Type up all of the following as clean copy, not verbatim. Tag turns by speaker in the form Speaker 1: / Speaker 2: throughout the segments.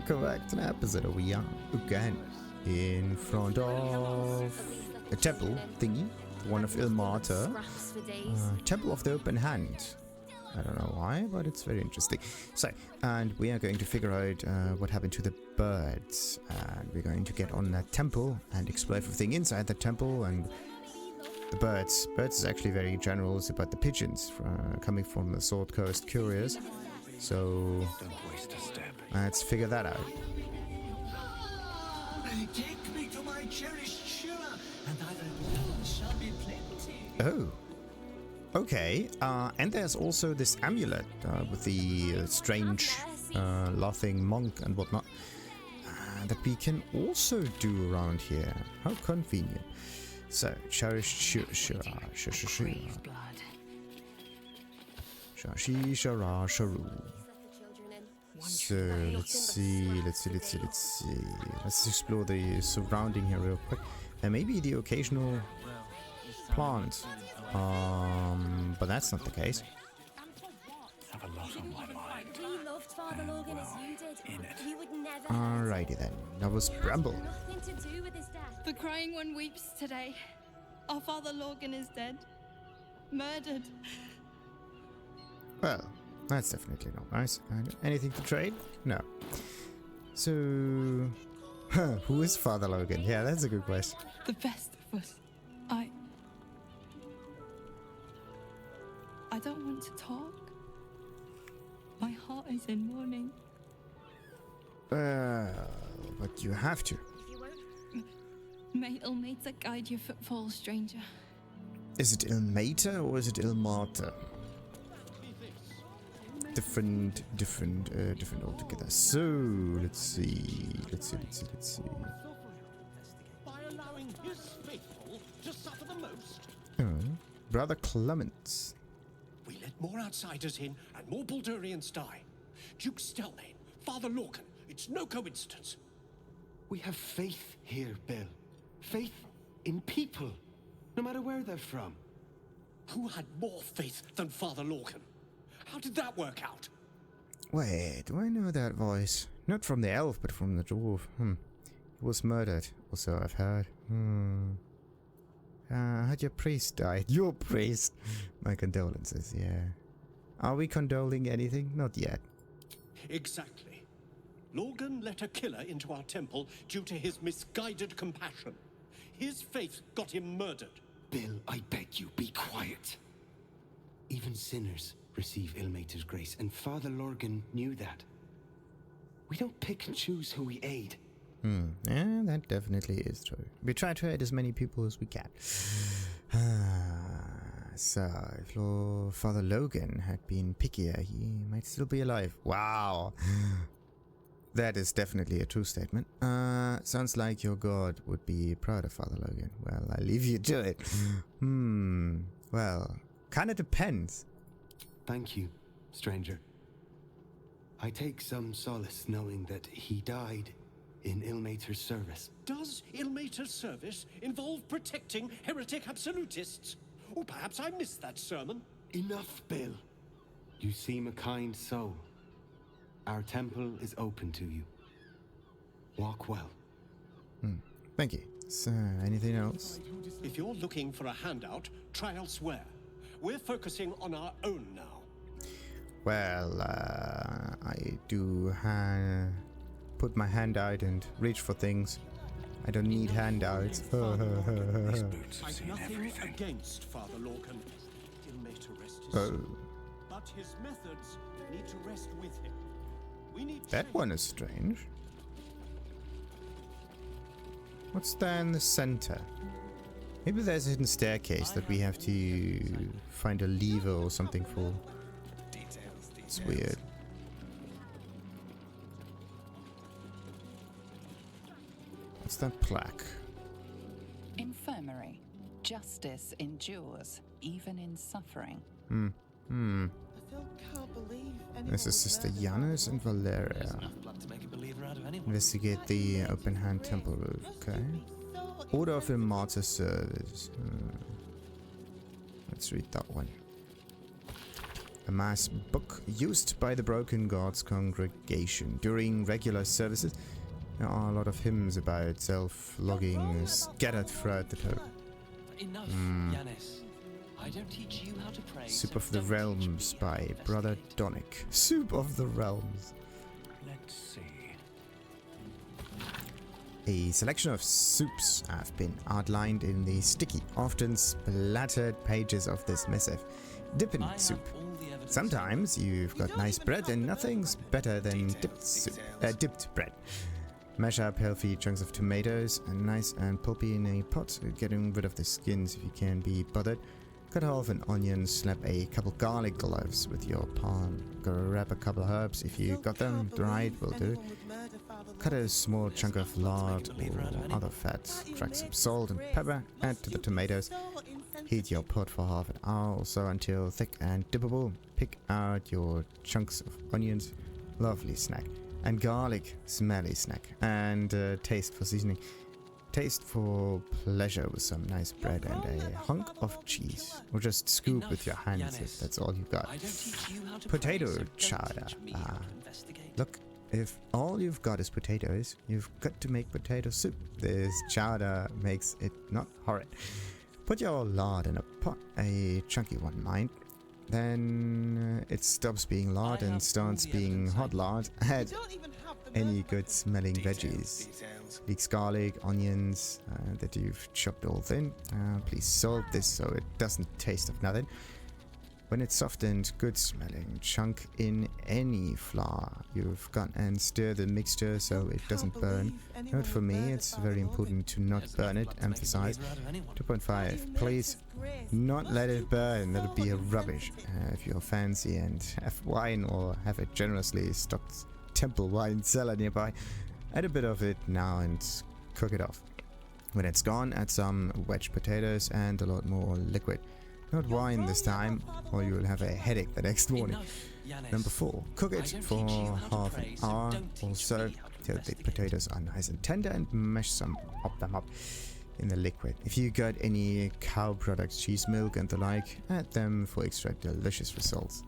Speaker 1: welcome back to the episode. We are again in front of a temple thingy, one of Ilmater, Temple of the Open Hand. I don't know why, but it's very interesting. So, and we are going to figure out what happened to the birds, and we're going to get on that temple and explore everything inside the temple and the birds. Birds is actually very general. It's about the pigeons coming from the Sword Coast. Curious. So let's figure that out.
Speaker 2: Take me to my cherished Shira, and either shall be plenty.
Speaker 1: Oh. Okay. And there's also this amulet with the strange laughing monk and whatnot that we can also do around here. How convenient. So, cherished Shira. Shashi Shara Sharu. So let's see. Let's explore the surrounding here real quick. There may be the occasional plant, but that's not the case.
Speaker 3: I have a lot on my mind.
Speaker 4: We loved Father Lorgan as you did. He would never.
Speaker 1: Alrighty then. Novice Bramble.
Speaker 4: Nothing to do with his death.
Speaker 5: The crying one weeps today. Our Father Lorgan is dead. Murdered.
Speaker 1: Well, that's definitely not nice. Anything to trade? No. So, who is Father Lorgan? Yeah, that's a good question.
Speaker 5: The best of us. I don't want to talk. My heart is in mourning.
Speaker 1: But you have to.
Speaker 5: May Ilmater guide your footfalls, stranger.
Speaker 1: Is it Ilmater or is it Ilmater? Different altogether. So let's see.
Speaker 2: By allowing his faithful to suffer the most.
Speaker 1: Brother Clements.
Speaker 2: We let more outsiders in and more Baldurians die. Duke Stelnane, Father Lorcan, it's no coincidence.
Speaker 6: We have faith here, Bill. Faith in people, no matter where they're from.
Speaker 2: Who had more faith than Father Lorcan? How did that work out?
Speaker 1: Wait, do I know that voice? Not from the elf, but from the dwarf. He was murdered, also I've heard. Had your priest died? Your priest! My condolences, yeah. Are we condoling anything? Not yet.
Speaker 2: Exactly. Lorgan let a killer into our temple due to his misguided compassion. His faith got him murdered.
Speaker 6: Bill, I beg you, be quiet. Even sinners receive Ilmater's grace, and Father Lorgan knew that. We don't pick and choose who we aid.
Speaker 1: Yeah, that definitely is true. We try to aid as many people as we can. So, if Father Lorgan had been pickier, he might still be alive. Wow! That is definitely a true statement. Sounds like your god would be proud of Father Lorgan. Well, I leave you to it. Well, kinda depends.
Speaker 6: Thank you, stranger. I take some solace knowing that he died in Ilmater's service.
Speaker 2: Does Ilmater's service involve protecting heretic absolutists? Or perhaps I missed that sermon.
Speaker 6: Enough, Bill. You seem a kind soul. Our temple is open to you. Walk well.
Speaker 1: Thank you. So, anything else?
Speaker 2: If you're looking for a handout, try elsewhere. We're focusing on our own now.
Speaker 1: Well, I do put my hand out and reach for things. I don't need handouts.
Speaker 3: These boots have
Speaker 2: I've
Speaker 3: seen
Speaker 2: nothing
Speaker 3: everything.
Speaker 2: against Father Lorcan. Ilmater rest his
Speaker 1: Oh,
Speaker 2: soul. But his methods need to rest with him. We need
Speaker 1: that
Speaker 2: change.
Speaker 1: one is strange. What's there in the center? Maybe there's a hidden staircase that we have to find a lever or something for. It's weird. What's that plaque?
Speaker 7: Infirmary. Justice endures, even in suffering.
Speaker 1: This is Sister Janus and Valeria. Investigate the open hand temple roof. Okay. Order of Ilmater service. Let's read that one. A mass book used by the Broken Gods congregation during regular services. There are a lot of hymns about self-logging scattered throughout the town.
Speaker 8: Enough, Yanis. I don't teach you how to pray.
Speaker 1: Soup of the Realms by Brother Donnick. Soup of the Realms.
Speaker 3: Let's see.
Speaker 1: A selection of soups have been outlined in the sticky, often splattered pages of this missive. Dipping soup. Sometimes you've got nice bread and nothing's better than dipped bread. Mash up healthy chunks of tomatoes, and nice and pulpy in a pot, getting rid of the skins if you can be bothered. Cut half an onion, slap a couple garlic cloves with your palm. Grab a couple herbs if you got them, dried will do. Cut a small chunk of lard or other fat. Crack some salt and pepper, add to the tomatoes. Heat your pot for half an hour or so until thick and dippable. Pick out your chunks of onions. Lovely snack. And garlic, smelly snack. And taste for seasoning. Taste for pleasure with some nice bread and a hunk of cheese. Or just scoop with your hands if that's all you got. Potato chowder. Look, if all you've got is potatoes, you've got to make potato soup. This chowder makes it not horrid. Put your lard in a pot, a chunky one, mind. Then it stops being lard and starts being hot lard. Add any good smelling veggies. Leeks, garlic, onions that you've chopped all thin. Please salt this so it doesn't taste of nothing. When it's soft and good smelling, chunk in any flour you've got and stir the mixture so it doesn't burn. Note for me, it's very important to not burn it. Emphasize. 2.5. Please not let it burn. That'll be a rubbish. If you're fancy and have wine or have a generously stocked temple wine cellar nearby, add a bit of it now and cook it off. When it's gone, add some wedged potatoes and a lot more liquid. Not wine this time, or you will have a headache the next morning. Number 4. Cook it for half an hour or so till the potatoes are nice and tender, and mash them up in the liquid. If you got any cow products, cheese, milk and the like, add them for extra delicious results.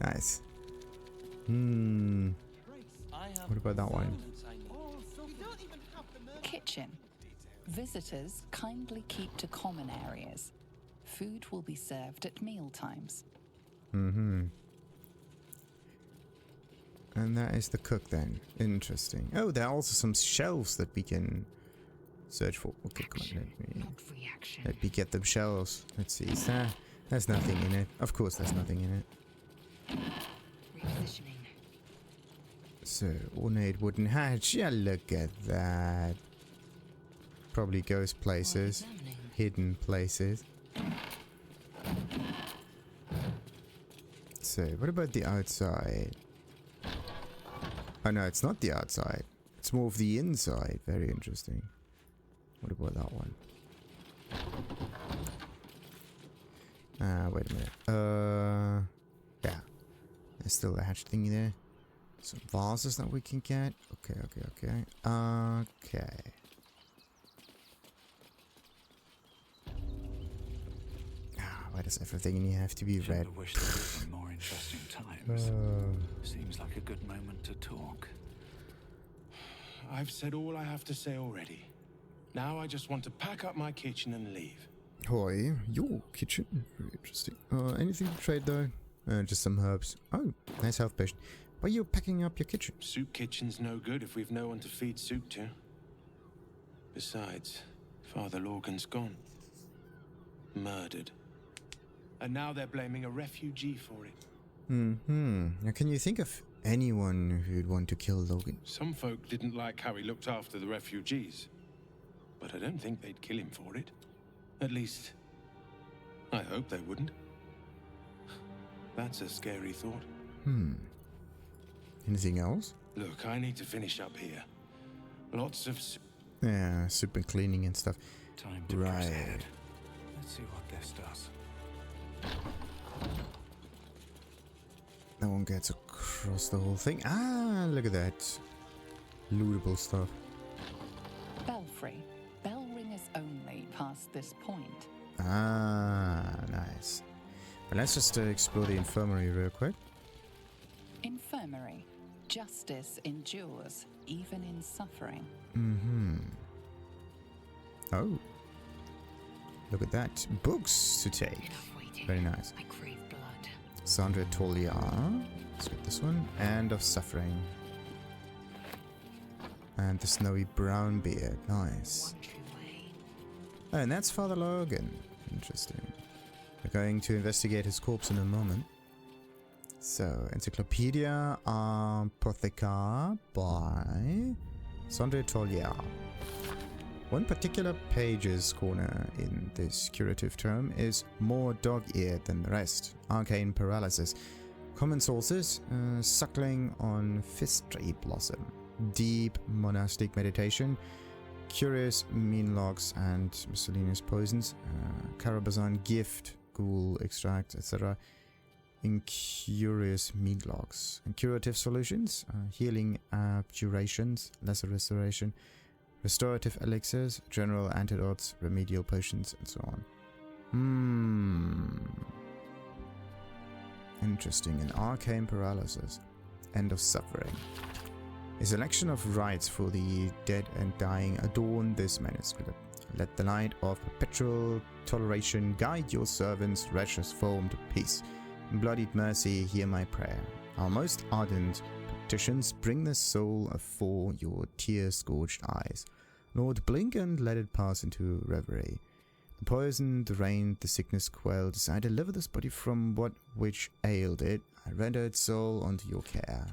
Speaker 1: Nice. What about that one?
Speaker 7: Kitchen. Visitors kindly keep to common areas. Food will be served at meal times.
Speaker 1: And that is the cook then. Interesting. Oh, there are also some shelves that we can search for. Okay, come on, let me get them shelves. Let's see. Is there? There's nothing in it. Of course there's nothing in it.
Speaker 7: Repositioning.
Speaker 1: So, ornate wooden hatch. Yeah, look at that. Probably goes places. Hidden places. So, what about the outside? Oh no, it's not the outside. It's more of the inside. Very interesting. What about that one? Wait a minute. Yeah. There's still a hatch thingy there. Some vases that we can get. Okay. Why does everything in here have to be red?
Speaker 3: Wish there were some more interesting times. Seems like a good moment to talk.
Speaker 9: I've said all I have to say already. Now I just want to pack up my kitchen and leave.
Speaker 1: Hoi, your kitchen. Very interesting. Anything to trade though? Just some herbs. Oh, nice health potion. Why are you packing up your kitchen?
Speaker 9: Soup kitchen's no good if we've no one to feed soup to. Besides, Father Lorgan's gone. Murdered. And now they're blaming a refugee for it.
Speaker 1: Now, can you think of anyone who'd want to kill Lorgan?
Speaker 9: Some folk didn't like how he looked after the refugees. But I don't think they'd kill him for it. At least, I hope they wouldn't. That's a scary thought.
Speaker 1: Anything else?
Speaker 9: Look, I need to finish up here. Lots of
Speaker 1: Yeah, soup and cleaning and stuff.
Speaker 3: Time to press ahead. Let's see what this does.
Speaker 1: That one gets across the whole thing. Ah, look at that. Lootable stuff.
Speaker 7: Belfry. Bell ringers only past this point.
Speaker 1: Ah, nice. But let's just explore the infirmary real quick.
Speaker 7: Infirmary. Justice endures, even in suffering.
Speaker 1: Oh. Look at that. Books to take. Very nice.
Speaker 7: I crave blood.
Speaker 1: Sandra Tolia. Let's get this one. End of Suffering. And the Snowy Brown Beard. Nice. Oh, and that's Father Lorgan. Interesting. We're going to investigate his corpse in a moment. So, Encyclopedia Apotheca by Sandra Tolia. One particular page's corner in this curative term is more dog-eared than the rest. Arcane paralysis. Common sources, suckling on fist tree blossom. Deep monastic meditation. Curious mean logs and miscellaneous poisons. Carabazan gift, ghoul extract, etc. Incurious meat logs. And curative solutions. Healing abjurations. Lesser restoration. Restorative elixirs, general antidotes, remedial potions, and so on. Interesting. An arcane paralysis. End of suffering. A selection of rites for the dead and dying adorn this manuscript. Let the light of perpetual toleration guide your servants, wretches formed to peace. In bloodied mercy, hear my prayer. Our most ardent petitions bring the soul afore your tear-scorched eyes. Lord, blink and let it pass into reverie. The poison drained, the sickness quelled. I deliver this body from what which ailed it. I render its soul unto your care.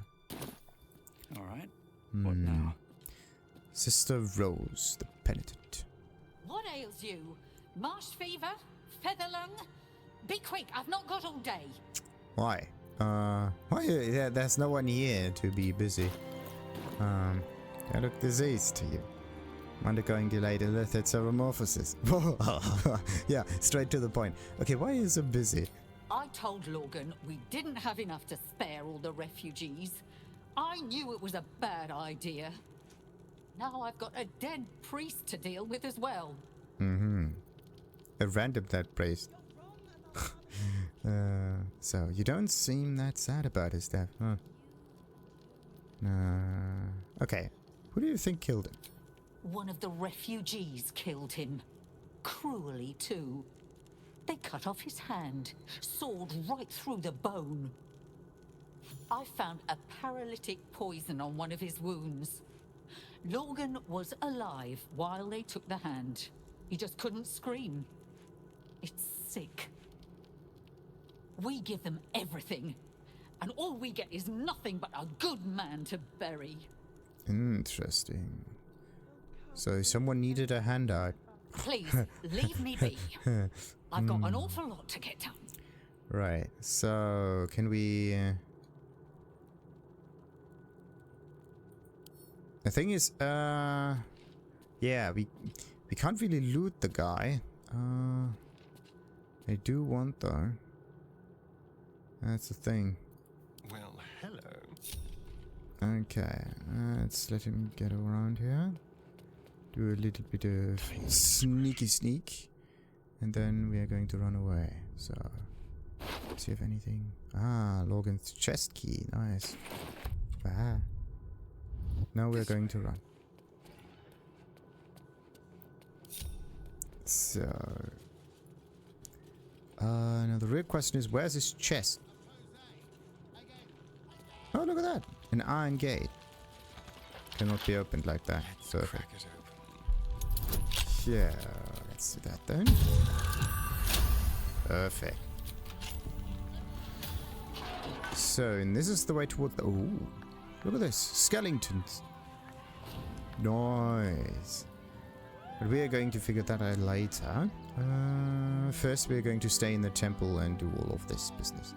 Speaker 3: Alright. What now?
Speaker 1: Sister Rose, the penitent.
Speaker 10: What ails you? Marsh fever? Feather lung? Be quick, I've not got all day.
Speaker 1: Why? Yeah, there's no one here to be busy. I look diseased to you. Undergoing delayed illicit metamorphosis. Yeah, straight to the point. Okay, why are you so busy?
Speaker 10: I told Lorgan we didn't have enough to spare all the refugees. I knew it was a bad idea. Now I've got a dead priest to deal with as well.
Speaker 1: A random dead priest. So you don't seem that sad about his death, huh? Okay. Who do you think killed him?
Speaker 10: One of the refugees killed him. Cruelly, too. They cut off his hand, sawed right through the bone. I found a paralytic poison on one of his wounds. Lorgan was alive while they took the hand. He just couldn't scream. It's sick. We give them everything, and all we get is nothing but a good man to bury.
Speaker 1: Interesting. So someone needed a handout.
Speaker 10: Please, leave me be. I've got an awful lot to get done.
Speaker 1: Right, so can we... The thing is, yeah, we can't really loot the guy. I do want though. That's the thing.
Speaker 11: Well, hello.
Speaker 1: Okay, let's let him get around here. Do a little bit of sneaky sneak. And then we are going to run away. So, let's see if anything... Lorgan's chest key. Nice. Ah. Now we're going to run. So... now the real question is, where's his chest? Oh, look at that! An iron gate. Cannot be opened like that. Perfect. Yeah, let's do that then. Perfect. So, and this is the way toward the... Ooh, look at this. Skeletons. Nice. But we are going to figure that out later. First, we are going to stay in the temple and do all of this business.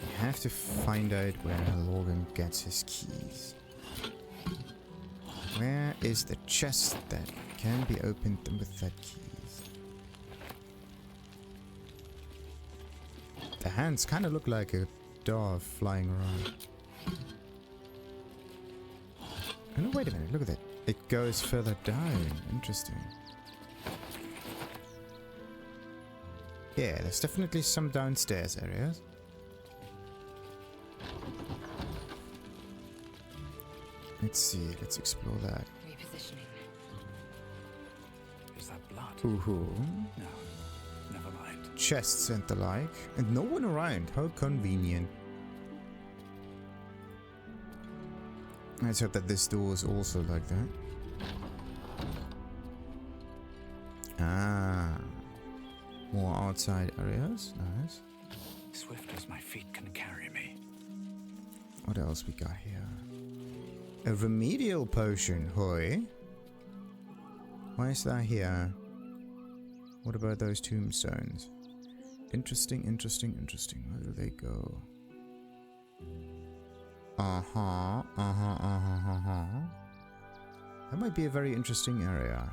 Speaker 1: We have to find out where Lorgan gets his keys. Where is the chest that can be opened with that keys? The hands kind of look like a dove flying around. Oh, no, wait a minute, look at that. It goes further down. Interesting. Yeah, there's definitely some downstairs areas. Let's see, let's explore that.
Speaker 7: Repositioning.
Speaker 3: Is that blood?
Speaker 1: Ooh.
Speaker 3: No, never mind.
Speaker 1: Chests and the like. And no one around. How convenient. Let's hope that this door is also like that. Ah. More outside areas. Nice.
Speaker 3: Swift as my feet can carry me.
Speaker 1: What else we got here? A remedial potion, hoy. Why is that here? What about those tombstones? Interesting, interesting, interesting. Where do they go? That might be a very interesting area.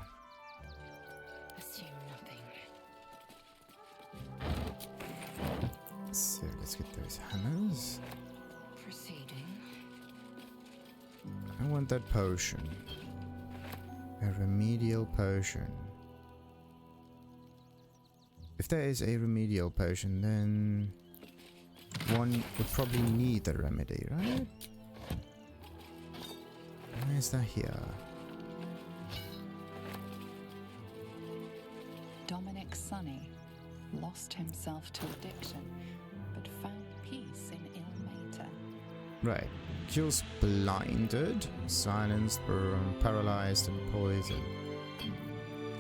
Speaker 7: Assume nothing.
Speaker 1: So let's get those hammers.
Speaker 7: Proceeding.
Speaker 1: I want that potion. A remedial potion. If there is a remedial potion, then one would probably need the remedy, right? Why is that here?
Speaker 7: Donnick Sonny lost himself to addiction, but found peace in Ilmater.
Speaker 1: Right. Kills blinded, silenced, paralyzed, and poisoned.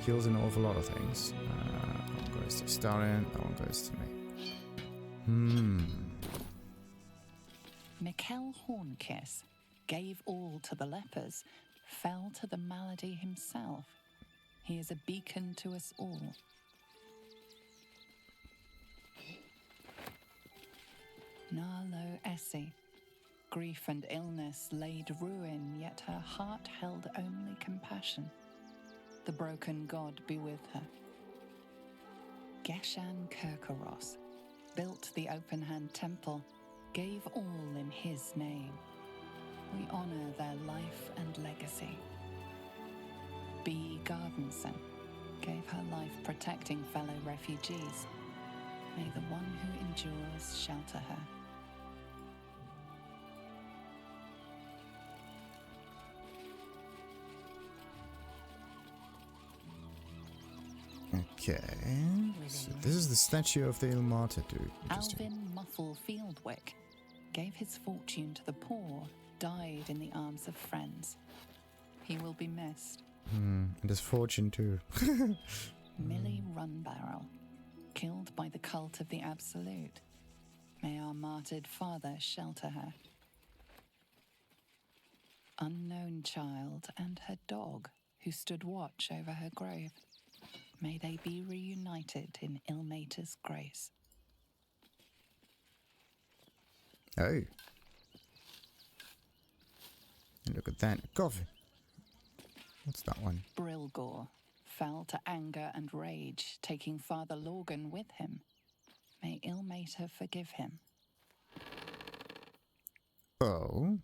Speaker 1: Kills an awful lot of things. That one goes to Starion, that one goes to me.
Speaker 7: Mikkel Hornkiss gave all to the lepers, fell to the malady himself. He is a beacon to us all. Narlo Essie. Grief and illness laid ruin, yet her heart held only compassion. The broken god be with her. Geshan Kirkaros built the open-hand temple, gave all in his name. We honor their life and legacy. B. Gardenson gave her life protecting fellow refugees. May the one who endures shelter her.
Speaker 1: Okay, so this is the statue of the Ilmater dude.
Speaker 7: Alvin Muffle Fieldwick gave his fortune to the poor, died in the arms of friends. He will be missed.
Speaker 1: And his fortune too.
Speaker 7: Millie Runbarrel, killed by the cult of the Absolute. May our martyred father shelter her. Unknown child and her dog, who stood watch over her grave. May they be reunited in Ilmater's grace.
Speaker 1: Oh. And look at that. A coffin. What's that one?
Speaker 7: Brilgor fell to anger and rage, taking Father Lorgan with him. May Ilmater forgive him.
Speaker 1: Oh.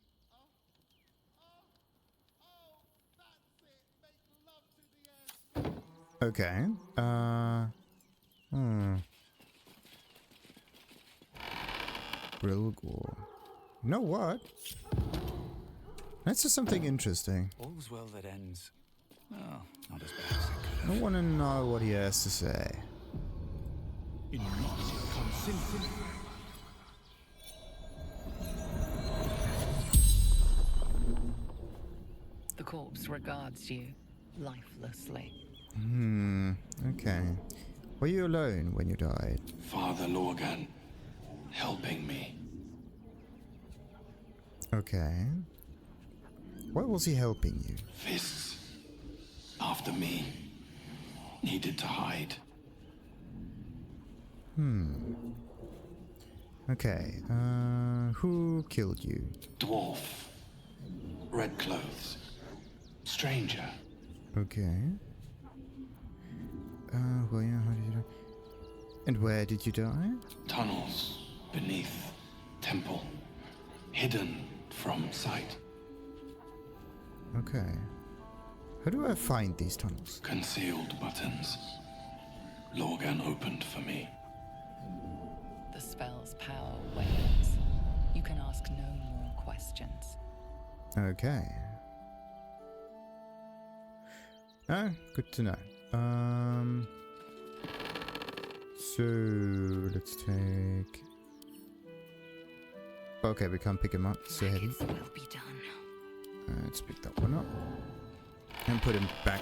Speaker 1: Okay. Brilgor. You know what? Let's do something interesting.
Speaker 3: All's well that ends. Oh, not as bad as it could have.
Speaker 1: I want to know what he has to say.
Speaker 7: The corpse regards you lifelessly.
Speaker 1: Okay. Were you alone when you died?
Speaker 11: Father Lorgan, helping me.
Speaker 1: Okay. Why was he helping you?
Speaker 11: Fists, after me, needed to hide.
Speaker 1: Okay, who killed you?
Speaker 11: Dwarf, red clothes, stranger.
Speaker 1: Okay. Well, yeah, how did you die? And where did you die?
Speaker 11: Tunnels beneath temple, hidden from sight.
Speaker 1: Okay. How do I find these tunnels?
Speaker 11: Concealed buttons. Lorgan opened for me.
Speaker 7: The spell's power wanes. You can ask no more questions.
Speaker 1: Okay. Oh, good to know. So let's take. Okay, we can't pick him up. So heavy.
Speaker 10: Will be done.
Speaker 1: Let's pick that one up and put him back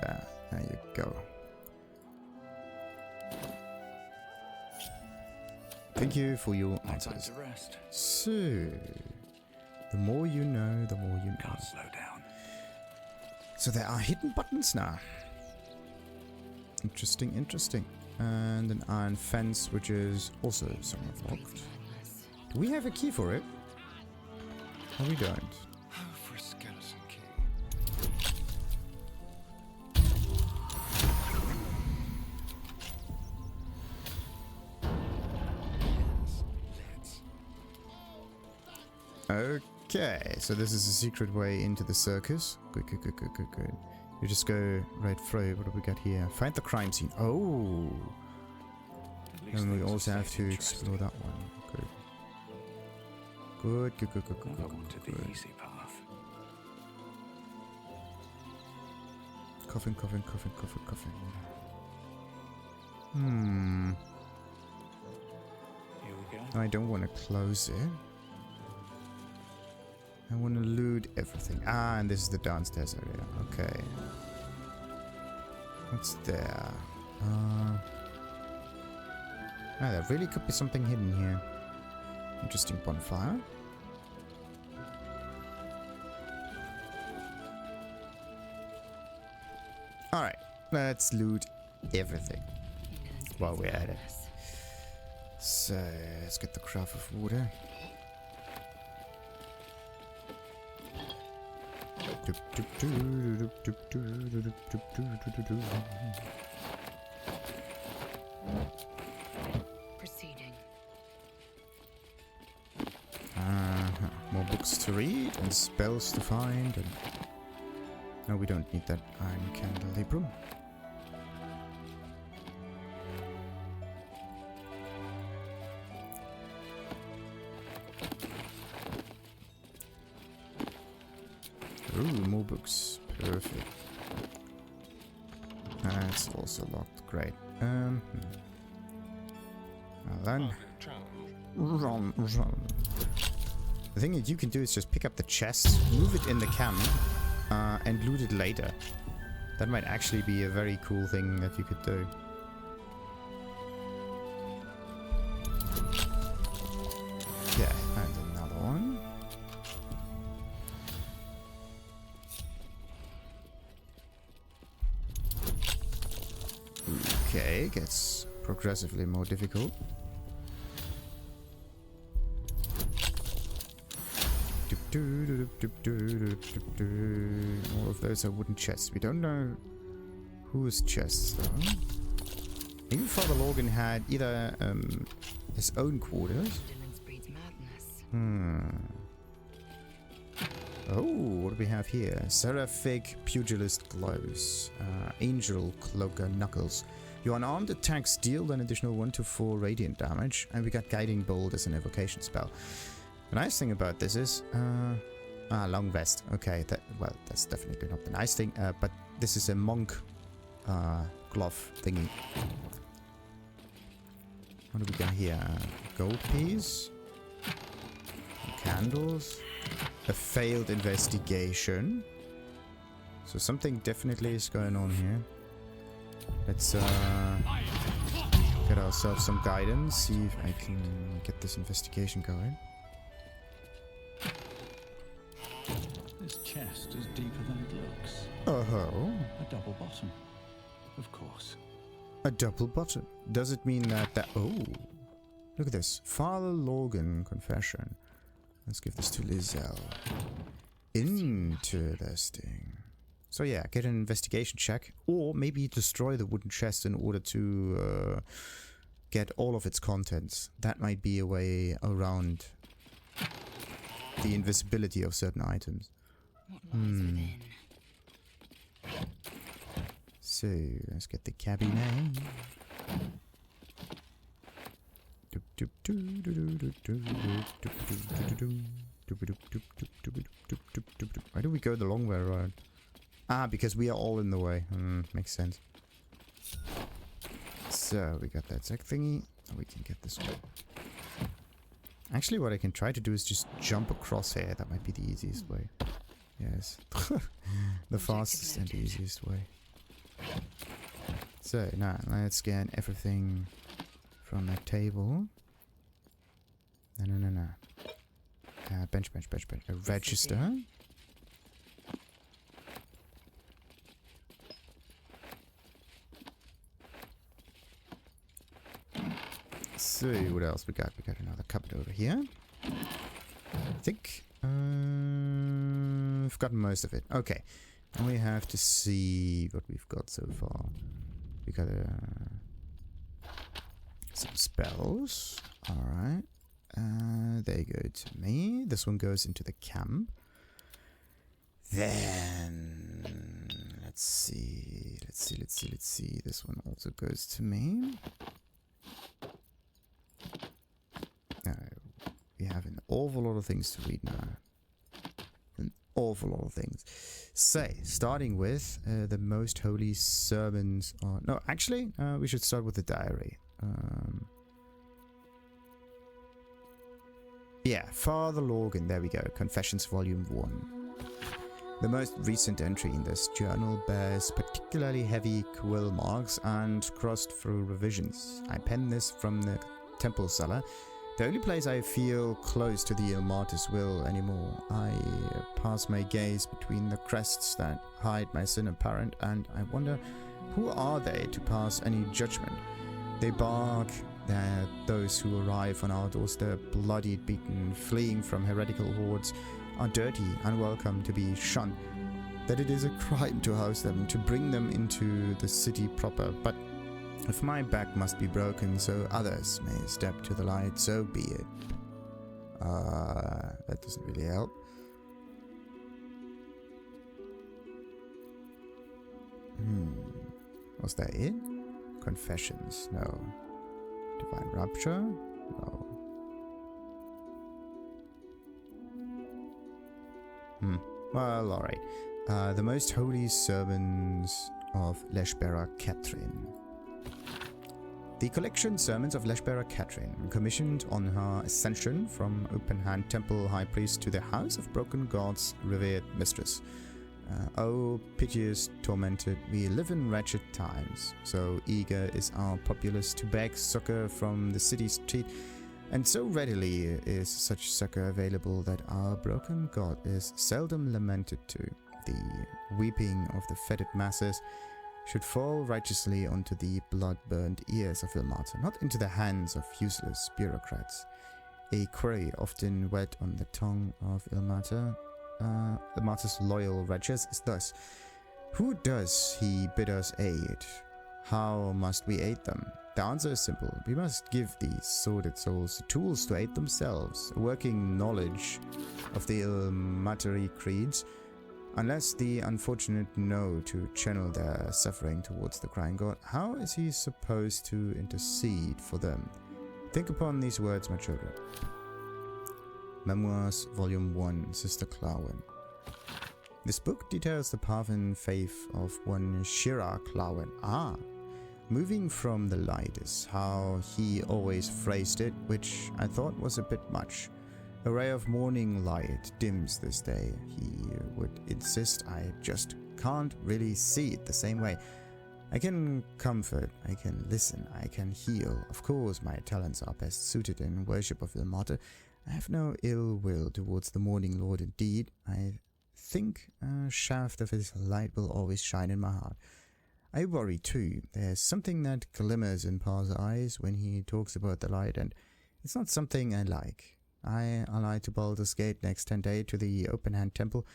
Speaker 1: there. There you go. Thank you for your answers.
Speaker 3: to rest.
Speaker 1: So, the more you know, the more you know.
Speaker 3: Can't slow down.
Speaker 1: So there are hidden buttons now. Interesting, interesting. And an iron fence, which is also somewhat locked. Do we have a key for it? No, we don't.
Speaker 6: Oh, for a skeleton key.
Speaker 1: Okay, so this is a secret way into the circus. Good, good, good, good, good, good. You just go right through. What do we got here? Find the crime scene. Oh! And we also have to explore that one. Good. Good, good, good, good, good,
Speaker 3: Never
Speaker 1: good,
Speaker 3: wanted
Speaker 1: good.
Speaker 3: the easy path.
Speaker 1: Coughing, coughing, coughing, coughing, coughing. Hmm.
Speaker 3: Here we go.
Speaker 1: I don't want to close it. I want to loot everything. Ah, and this is the downstairs area. Okay. What's there? There really could be something hidden here. Interesting bonfire. Alright, let's loot everything while we're at it. So, let's get the craft of water.
Speaker 10: Proceeding.
Speaker 1: More books to read and spells to find. And no, we don't need that iron candelabrum. Ooh, more books. Perfect. That's also locked. Great. Well then. Run. The thing that you can do is just pick up the chest, move it in the camp, and loot it later. That might actually be a very cool thing that you could do. Yeah, and another one. Okay, gets progressively more difficult. All of those are wooden chests. We don't know whose chests though. Maybe Father Lorgan had either his own quarters. Oh, what do we have here? Seraphic Pugilist gloves. Angel cloaker knuckles. Your unarmed attacks deal an additional 1 to 4 radiant damage, and we got guiding bolt as an evocation spell. The nice thing about this is, long vest. Okay, that's definitely not the nice thing. But this is a monk glove thingy. What do we got here? Gold piece, candles, a failed investigation. So something definitely is going on here. Let's get ourselves some guidance. See if I can get this investigation going.
Speaker 3: This chest is deeper than it looks.
Speaker 1: Oh.
Speaker 3: A double bottom. Of course.
Speaker 1: A double bottom. Does it mean that oh. Look at this. Father Lorgan confession. Let's give this to Lizelle. Interesting. So yeah, get an investigation check. Or maybe destroy the wooden chest in order to get all of its contents. That might be a way around the invisibility of certain items. So, let's get the cabinet. Why do we go the long way around? Ah, because we are all in the way. Makes sense. So, we got that sack thingy. We can get this one. Actually, what I can try to do is just jump across here. That might be the easiest way. Yes. The fastest and easiest way. So, now, let's scan everything from that table. No. Bench. A register. So, what else we got? We got another cupboard over here. I think I've got most of it. Okay. And we have to see what we've got so far. We got some spells. Alright. They go to me. This one goes into the camp. Then let's see. This one also goes to me. We have an awful lot of things to read now. An awful lot of things. Say, starting with the most holy sermons. No, actually, we should start with the diary. Yeah, Father Lorgan, there we go. Confessions Volume 1. The most recent entry in this journal bears particularly heavy quill marks and crossed through revisions. I pen this from the temple cellar, the only place I feel close to the Ilmater's will anymore. I pass my gaze between the crests that hide my sin apparent, and I wonder, who are they to pass any judgment? They bark that those who arrive on our doorstep, bloodied, beaten, fleeing from heretical hordes, are dirty, unwelcome, to be shunned. That it is a crime to house them, to bring them into the city proper. But if my back must be broken so others may step to the light, so be it. That doesn't really help. Was that it? Confessions? No. Divine Rapture? No. Well, alright. The most holy sermons of Lashbearer Catrine. The collection Sermons of Lashbearer Catrine, commissioned on her ascension from Open-Hand Temple High Priest to the House of Broken Gods, revered mistress. Oh, piteous tormented, we live in wretched times. So eager is our populace to beg succor from the city street, and so readily is such succor available that our broken god is seldom lamented to. The weeping of the fetid masses should fall righteously onto the blood-burned ears of Ilmater, not into the hands of useless bureaucrats. A query often wet on the tongue of Ilmater, Ilmater's loyal wretches, is thus: who does he bid us aid? How must we aid them? The answer is simple. We must give these sordid souls the tools to aid themselves, a working knowledge of the Ilmatari creeds. Unless the unfortunate know to channel their suffering towards the crying god, how is he supposed to intercede for them? Think upon these words, my children. Memoirs, Volume 1, Sister Clarwen. This book details the path and faith of one Shira Clarwen. Moving from the light is how he always phrased it, which I thought was a bit much. A ray of morning light dims this day. He would insist I just can't really see it the same way. I can comfort, I can listen, I can heal. Of course, my talents are best suited in worship of Ilmater. I have no ill will towards the Morning Lord indeed. I think a shaft of his light will always shine in my heart. I worry too. There's something that glimmers in Pa's eyes when he talks about the light, and it's not something I like. I ally to Baldur's Gate next 10 days to the Open-Hand Temple.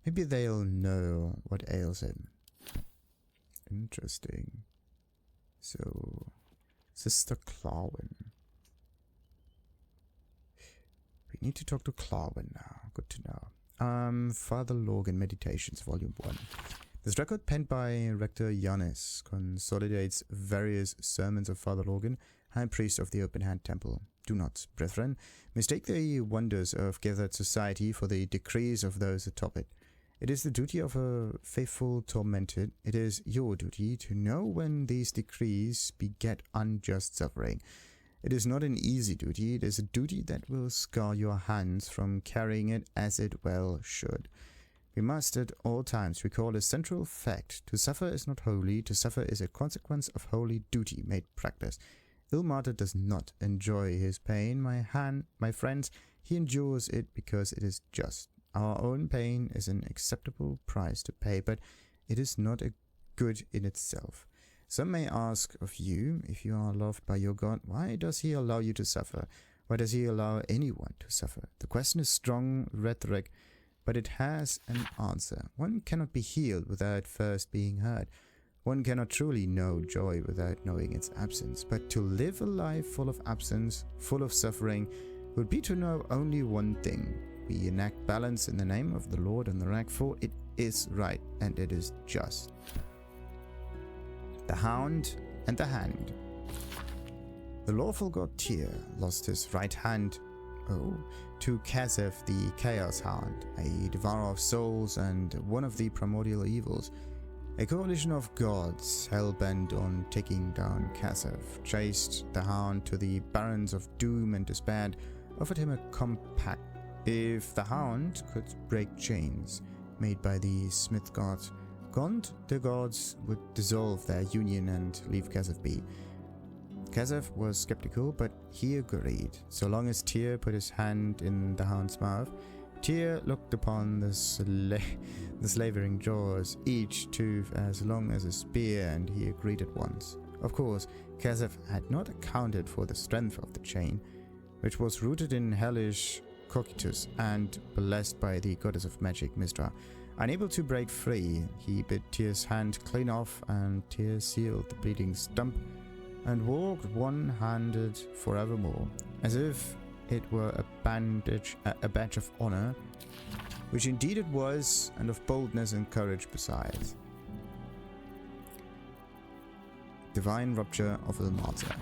Speaker 1: Maybe they'll know what ails him. Interesting. So, Sister Clarwen. We need to talk to Clarwen now. Good to know. Father Lorgan Meditations, Volume 1. This record, penned by Rector Giannis, consolidates various sermons of Father Lorgan, High Priest of the Open Hand Temple. Do not, brethren, mistake the wonders of gathered society for the decrees of those atop it. It is the duty of a faithful tormented. It is your duty to know when these decrees beget unjust suffering. It is not an easy duty. It is a duty that will scar your hands from carrying it as it well should. We must at all times recall a central fact. To suffer is not holy. To suffer is a consequence of holy duty made practice. Ilmater does not enjoy his pain, my friends. He endures it because it is just. Our own pain is an acceptable price to pay, but it is not a good in itself. Some may ask of you, if you are loved by your God, why does he allow you to suffer? Why does he allow anyone to suffer? The question is strong rhetoric, but it has an answer. One cannot be healed without first being hurt. One cannot truly know joy without knowing its absence. But to live a life full of absence, full of suffering, would be to know only one thing. We enact balance in the name of the Lord and the Rag, for it is right and it is just. The Hound and the Hand. The lawful god Tyr lost his right hand to Kasef the Chaos Hound, a devourer of souls and one of the primordial evils. A coalition of gods, hell-bent on taking down Kasef, chased the Hound to the barrens of doom and despair, offered him a compact. If the Hound could break chains made by the smith gods, the gods would dissolve their union and leave Kasef be. Kasef was skeptical, but he agreed. So long as Tyr put his hand in the Hound's mouth, Tyr looked upon the slavering jaws, each tooth as long as a spear, and he agreed at once. Of course, Kasef had not accounted for the strength of the chain, which was rooted in hellish Cocytus and blessed by the goddess of magic Mystra. Unable to break free, he bit Tyr's hand clean off, and Tyr sealed the bleeding stump and walked one-handed forevermore, as if it were a badge of honor, which indeed it was, and of boldness and courage besides. Divine Rapture of Ilmater.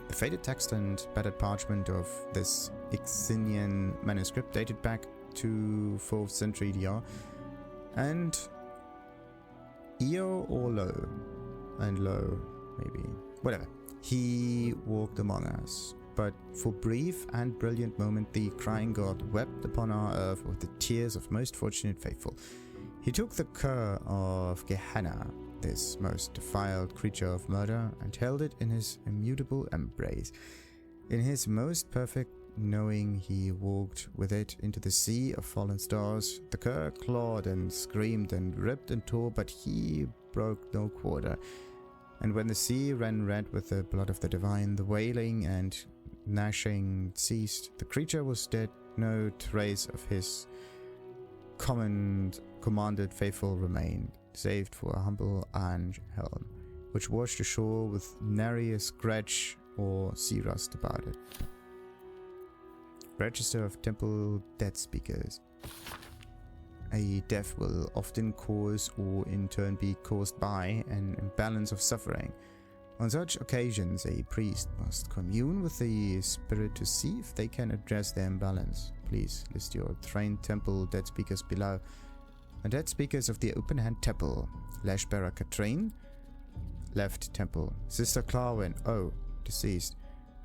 Speaker 1: The faded text and battered parchment of this Ixinian manuscript dated back to 4th century DR, and Io or Lo, and Lo, maybe, whatever. He walked among us, but for brief and brilliant moment the crying god wept upon our earth with the tears of most fortunate faithful. He took the cur of Gehenna, this most defiled creature of murder, and held it in his immutable embrace. In his most perfect knowing he walked with it into the sea of fallen stars. The cur clawed and screamed and ripped and tore, but he broke no quarter. And when the sea ran red with the blood of the divine, the wailing and gnashing ceased. The creature was dead, no trace of his commanded faithful remained, saved for a humble helm, which washed ashore with nary a scratch or sea rust about it. Register of Temple Deadspeakers. A death will often cause or in turn be caused by an imbalance of suffering. On such occasions, a priest must commune with the spirit to see if they can address their imbalance. Please list your trained temple Deadspeakers below. The Deadspeakers of the Open Hand Temple. Lashbearer Catrine, left temple. Sister Clarwen, deceased.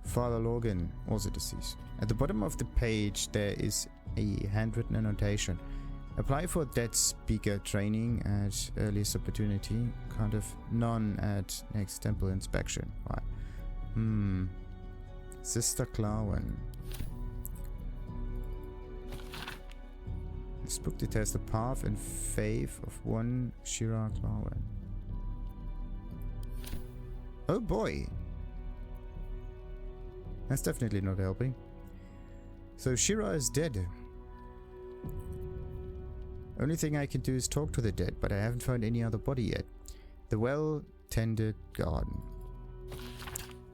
Speaker 1: Father Lorgan, also deceased. At the bottom of the page there is a handwritten annotation. Apply for Deadspeaker training at earliest opportunity. Count of none at next temple inspection. Right. Sister Clarwen. This book details the path and faith of one Shira Clarwen. Oh boy! That's definitely not helping. So Shira is dead. Only thing I can do is talk to the dead, but I haven't found any other body yet. The well-tended garden.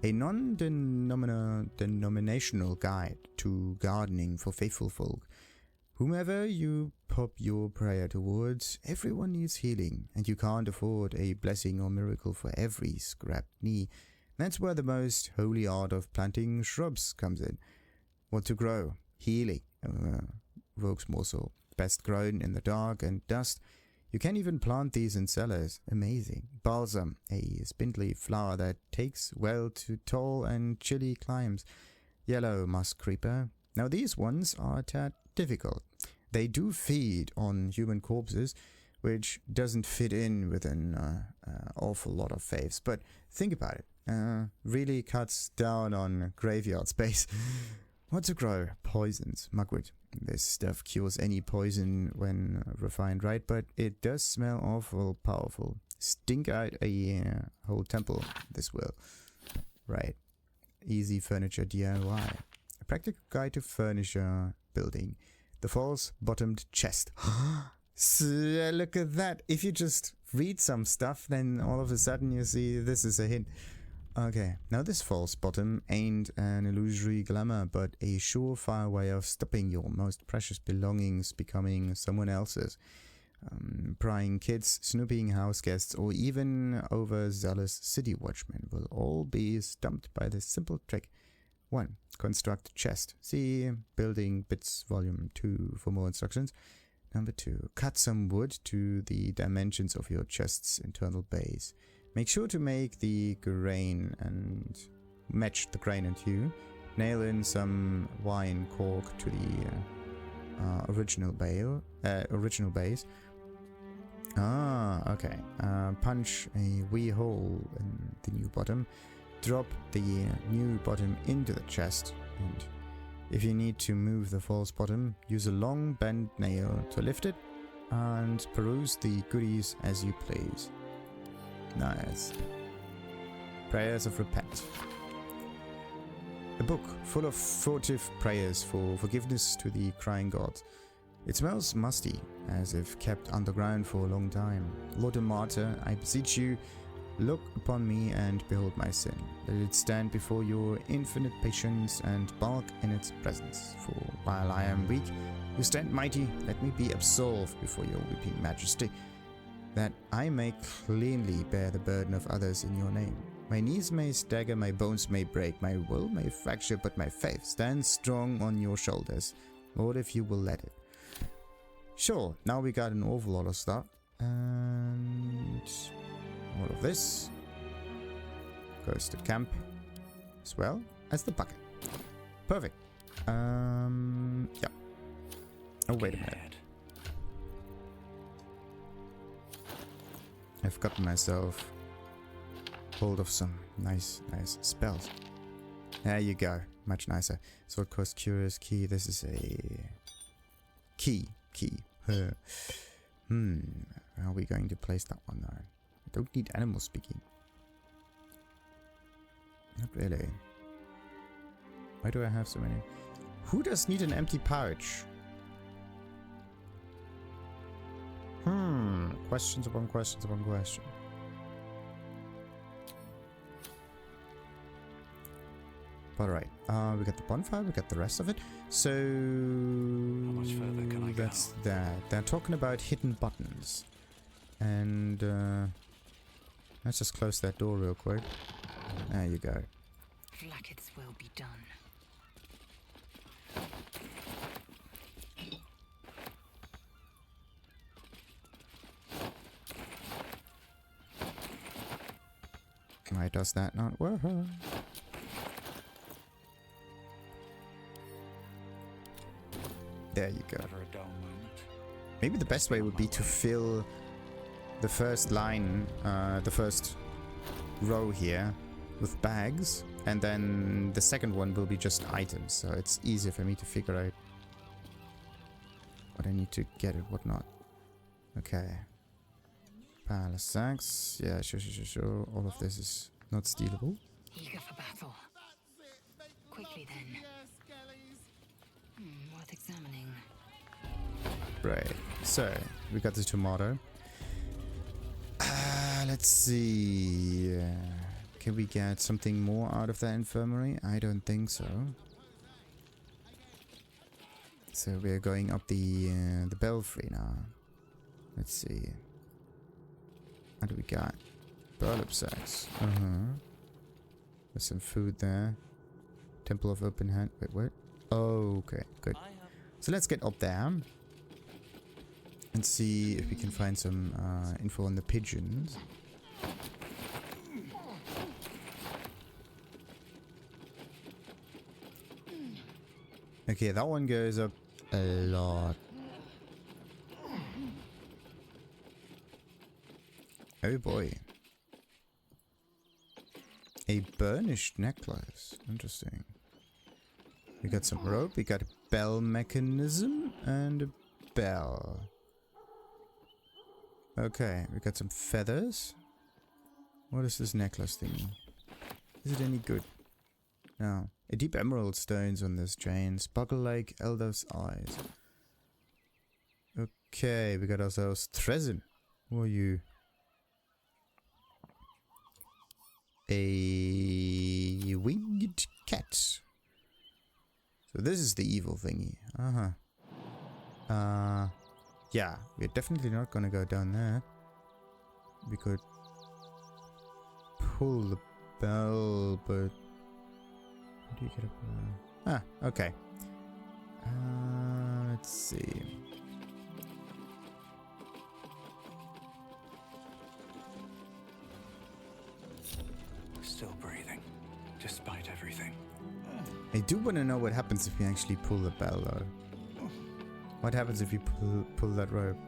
Speaker 1: A non-denominational guide to gardening for faithful folk. Whomever you pop your prayer towards, everyone needs healing, and you can't afford a blessing or miracle for every scrapped knee. That's where the most holy art of planting shrubs comes in. What to grow? Healing. Rogue's morsel. Best grown in the dark and dust. You can even plant these in cellars. Amazing. Balsam, a spindly flower that takes well to tall and chilly climes. Yellow musk creeper. Now these ones are a tad difficult. They do feed on human corpses, which doesn't fit in with an awful lot of faiths. But think about it. Really cuts down on graveyard space. What to grow? Poisons. Mugwort. This stuff cures any poison when refined right, but it does smell awful powerful. Stink out a whole temple, this will. Right. Easy furniture DIY. A practical guide to furniture building. The false-bottomed chest. Look at that. If you just read some stuff, then all of a sudden you see this is a hint. Okay, now this false bottom ain't an illusory glamour, but a surefire way of stopping your most precious belongings becoming someone else's. Prying kids, snooping house guests, or even overzealous city watchmen will all be stumped by this simple trick. 1. Construct chest. See Building Bits Volume 2 for more instructions. Number 2. Cut some wood to the dimensions of your chest's internal base. Make sure to make the grain and match the grain and hue. Nail in some wine cork to the original base. Okay. Punch a wee hole in the new bottom. Drop the new bottom into the chest, and if you need to move the false bottom, use a long bent nail to lift it, and peruse the goodies as you please. Nice. Prayers of Repent. A book full of furtive prayers for forgiveness to the crying gods. It smells musty, as if kept underground for a long time. Lord Ilmater, I beseech you, look upon me and behold my sin. Let it stand before your infinite patience and bulk in its presence. For while I am weak, you stand mighty. Let me be absolved before your weeping majesty, that I may cleanly bear the burden of others in your name. My knees may stagger, my bones may break, my will may fracture, but my faith stands strong on your shoulders, Lord, if you will let it. Sure, now we got an awful lot of stuff, and all of this goes to camp as well as the bucket. Perfect. Yeah. Oh, wait a minute. I've gotten myself hold of some nice spells. There you go. Much nicer. Sword Coast Curious Key. This is a key. How are we going to place that one though? I don't need animal speaking. Not really. Why do I have so many? Who does need an empty pouch? Questions upon questions upon questions. Alright, we got the bonfire, we got the rest of it. So
Speaker 3: how much further can I
Speaker 1: that's
Speaker 3: go?
Speaker 1: that. They're talking about hidden buttons. And let's just close that door real quick. There you go.
Speaker 7: Like its will be done.
Speaker 1: Why does that not work? There you go.
Speaker 3: Never a dull moment.
Speaker 1: Maybe the best way would be to fill the first line, the first row here with bags, and then the second one will be just items, so it's easier for me to figure out what I need to get and what not. Okay. Palace sacks. Yeah, sure. All of this is not stealable.
Speaker 7: Eager for battle. Quickly then. Worth examining.
Speaker 1: Right. So, we got the tomato. Let's see. Can we get something more out of that infirmary? I don't think so. So we're going up the belfry now. Let's see. What do we got? Burlap sacks. There's some food there. Temple of Open Hand. Wait, what? Oh, okay, good. So let's get up there and see if we can find some info on the pigeons. Okay, that one goes up a lot. Oh boy. A burnished necklace. Interesting. We got some rope, we got a bell mechanism, and a bell. Okay, we got some feathers. What is this necklace thingy? Is it any good? No. A deep emerald stones on this chain. Sparkle like Elder's eyes. Okay, we got ourselves Tressym. Who are you? A winged cat. So this is the evil thingy. Yeah, we're definitely not gonna go down there. We could pull the bell, but how do you get up there? Ah, okay. Let's see.
Speaker 3: Still breathing, despite everything.
Speaker 1: I do want to know what happens if we actually pull the bell, though. What happens if you pull that rope?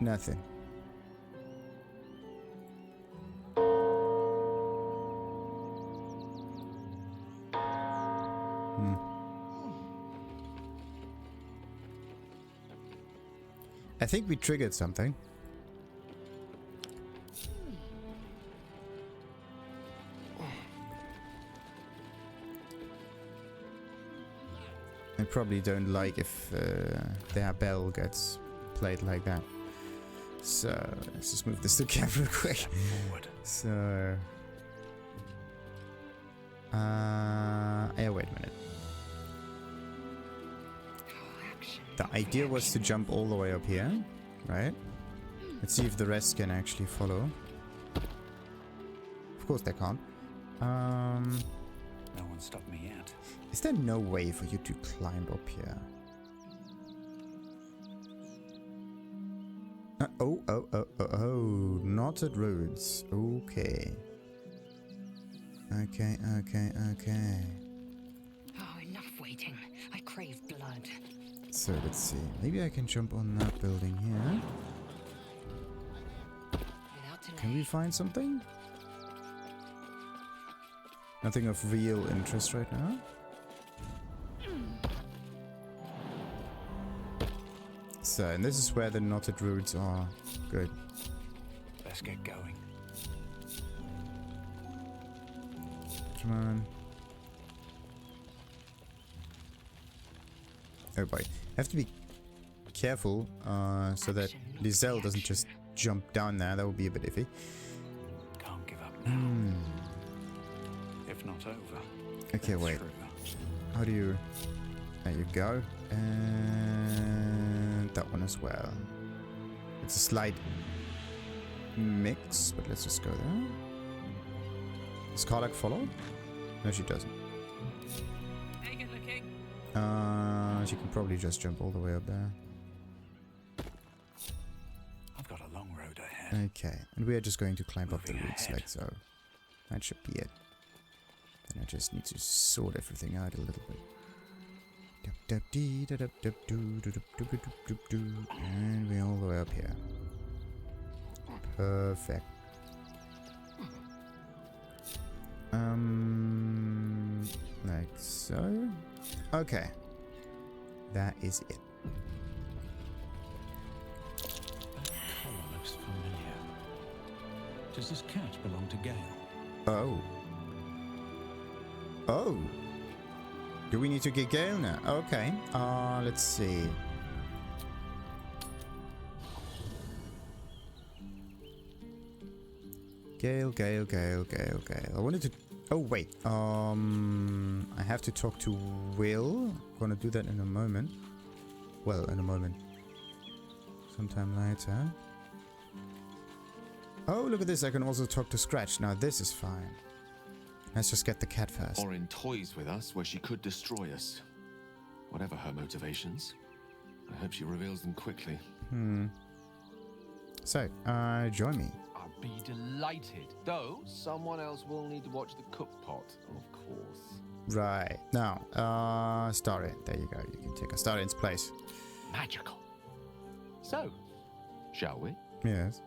Speaker 1: Nothing. I think we triggered something. I probably don't like if their bell gets played like that. So let's just move this to camera quick. So yeah, wait a minute. The idea was to jump all the way up here, right? Let's see if the rest can actually follow. Of course they can't.
Speaker 3: No one stopped me yet.
Speaker 1: Is there no way for you to climb up here? Oh, knotted roads. Okay. Okay.
Speaker 12: Oh, enough waiting. I crave blood.
Speaker 1: So let's see. Maybe I can jump on that building here. Can we find something? Nothing of real interest right now. So, and this is where the knotted roads are. Good.
Speaker 3: Let's get going.
Speaker 1: Come on. Oh boy. I have to be careful so that Lizelle doesn't just jump down there. That would be a bit iffy.
Speaker 3: Can't give up now. If not over.
Speaker 1: Okay, wait. How do you... There you go. And that one as well. It's a slight mix, but let's just go there. Does Karlach follow? No, she doesn't.
Speaker 12: Hey, good looking.
Speaker 1: She can probably just jump all the way up there.
Speaker 3: I've got a long road ahead.
Speaker 1: Okay, and we are just going to climb up the roots like so. That should be it. Then I just need to sort everything out a little bit. And we're all the way up here. Perfect. Like so. Okay. That is it.
Speaker 3: That collar looks familiar. Does this cat belong to Gale?
Speaker 1: Oh. Oh. Do we need to get Gale now? Okay. Let's see. Gale. I wanted to... Oh, wait. I have to talk to Will. Gonna do that in a moment. Well, in a moment. Sometime later. Oh, look at this. I can also talk to Scratch. Now, this is fine. Let's just get the cat first.
Speaker 13: Or in toys with us where she could destroy us. Whatever her motivations. I hope she reveals them quickly.
Speaker 1: So, join me.
Speaker 8: I'll be delighted. Though, someone else will need to watch the cook pot, of course.
Speaker 1: Right. Now, Starin. There you go. You can take a Starin's place.
Speaker 8: Magical.
Speaker 13: So, shall we?
Speaker 1: Yes.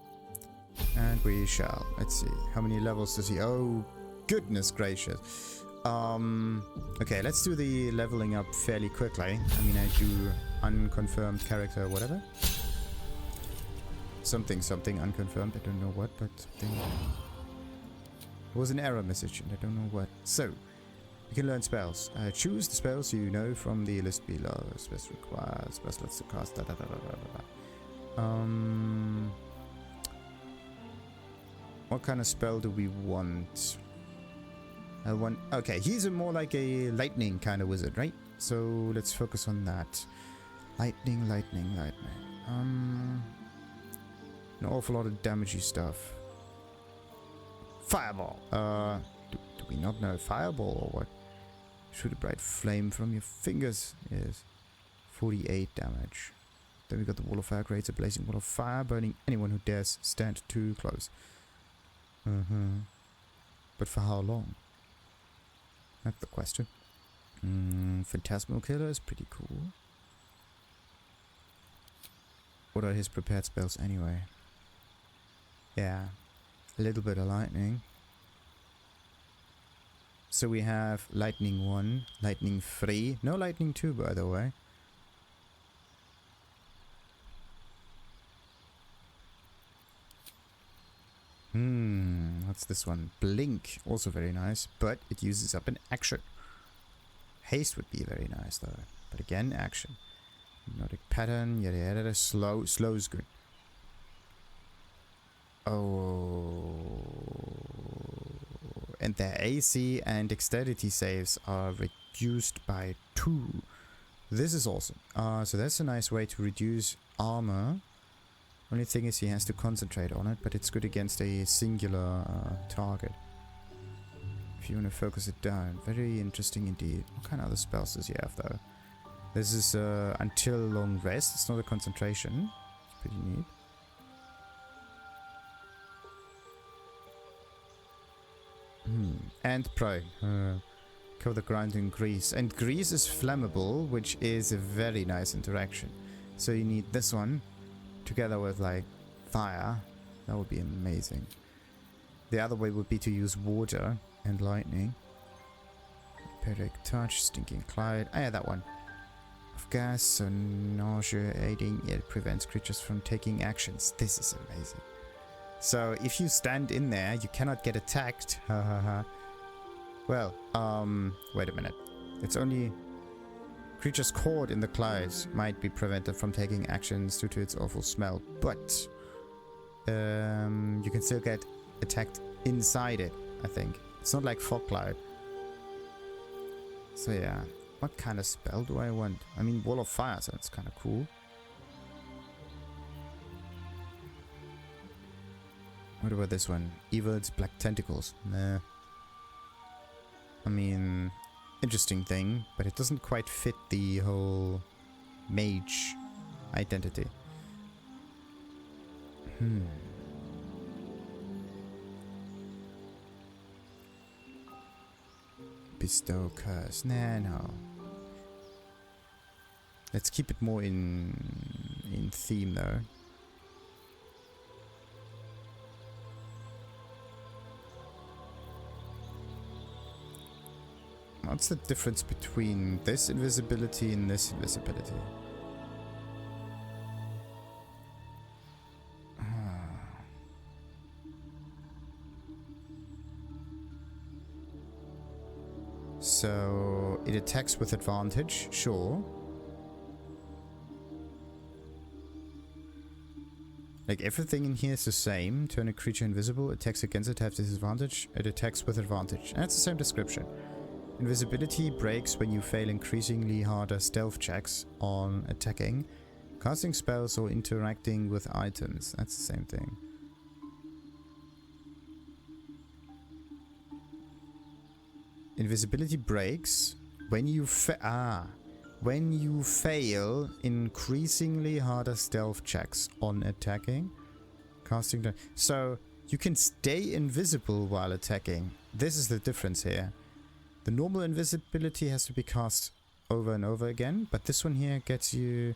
Speaker 1: And we shall. Let's see. How many levels does he... Oh, goodness gracious. Okay, let's do the leveling up fairly quickly. I mean, I do unconfirmed character, whatever. Something unconfirmed. I don't know what, but something. It was an error message, and I don't know what. So, you can learn spells. Choose the spells you know from the list below. Spells required. Spells lots to cast. What kind of spell do we want? Okay, he's more like a lightning kind of wizard, right? So let's focus on that. Lightning. An awful lot of damagey stuff. Fireball. Do we not know fireball or what? Shoot a bright flame from your fingers. Yes. 48 damage. Then we got the wall of fire, creates a blazing wall of fire, burning anyone who dares stand too close. But for how long? That's the question. Phantasmal Killer is pretty cool. What are his prepared spells anyway? Yeah, a little bit of lightning. So we have Lightning 1, Lightning 3, no Lightning 2 by the way. What's this one? Blink, also very nice, but it uses up an action. Haste would be very nice though, but again, action. Hypnotic pattern, yada. Slow is good. Oh, and their AC and dexterity saves are reduced by 2. This is awesome. So that's a nice way to reduce armor. Only thing is he has to concentrate on it, but it's good against a singular target. If you want to focus it down. Very interesting indeed. What kind of other spells does he have though? This is until long rest. It's not a concentration. It's pretty neat. And pro. Cover the ground in grease. And grease is flammable, which is a very nice interaction. So you need this one together with like fire. That would be amazing. The other way would be to use water and lightning. Peric touch, stinking cloud. Ah, yeah, that one. Of gas, so nauseating. It prevents creatures from taking actions. This is amazing. So if you stand in there, you cannot get attacked. Well, wait a minute. It's only creatures caught in the clouds might be prevented from taking actions due to its awful smell, but you can still get attacked inside it, I think. It's not like fog cloud. So yeah, what kind of spell do I want? I mean, Wall of Fire sounds kind of cool. What about this one? Evil's Black Tentacles. Nah. I mean, interesting thing, but it doesn't quite fit the whole mage identity. Bestow curse. Nah, no. Let's keep it more in theme though. What's the difference between this invisibility and this invisibility? So it attacks with advantage, sure. Like, everything in here is the same. Turn a creature invisible, attacks against it have disadvantage, it attacks with advantage. And that's the same description. Invisibility breaks when you fail increasingly harder stealth checks on attacking, casting spells, or interacting with items. That's the same thing. Invisibility breaks when you when you fail increasingly harder stealth checks on attacking, casting the... So you can stay invisible while attacking. This is the difference here. The normal invisibility has to be cast over and over again, but this one here lets you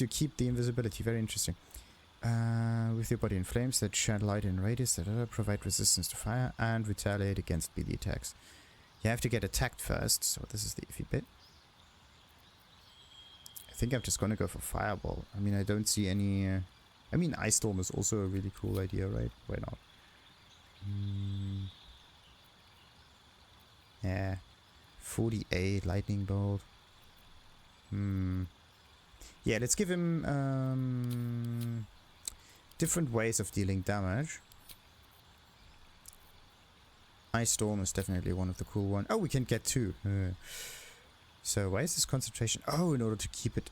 Speaker 1: keep the invisibility. Very interesting. With your body in flames that shed light in radius that provide resistance to fire and retaliate against melee attacks. You have to get attacked first, so this is the iffy bit. I think I'm just gonna go for Fireball. I mean, I don't see any... I mean, Ice Storm is also a really cool idea, right? Why not? Yeah. 48, Lightning Bolt. Yeah, let's give him... different ways of dealing damage. Ice Storm is definitely one of the cool ones. Oh, we can get 2. So why is this concentration? Oh, in order to keep it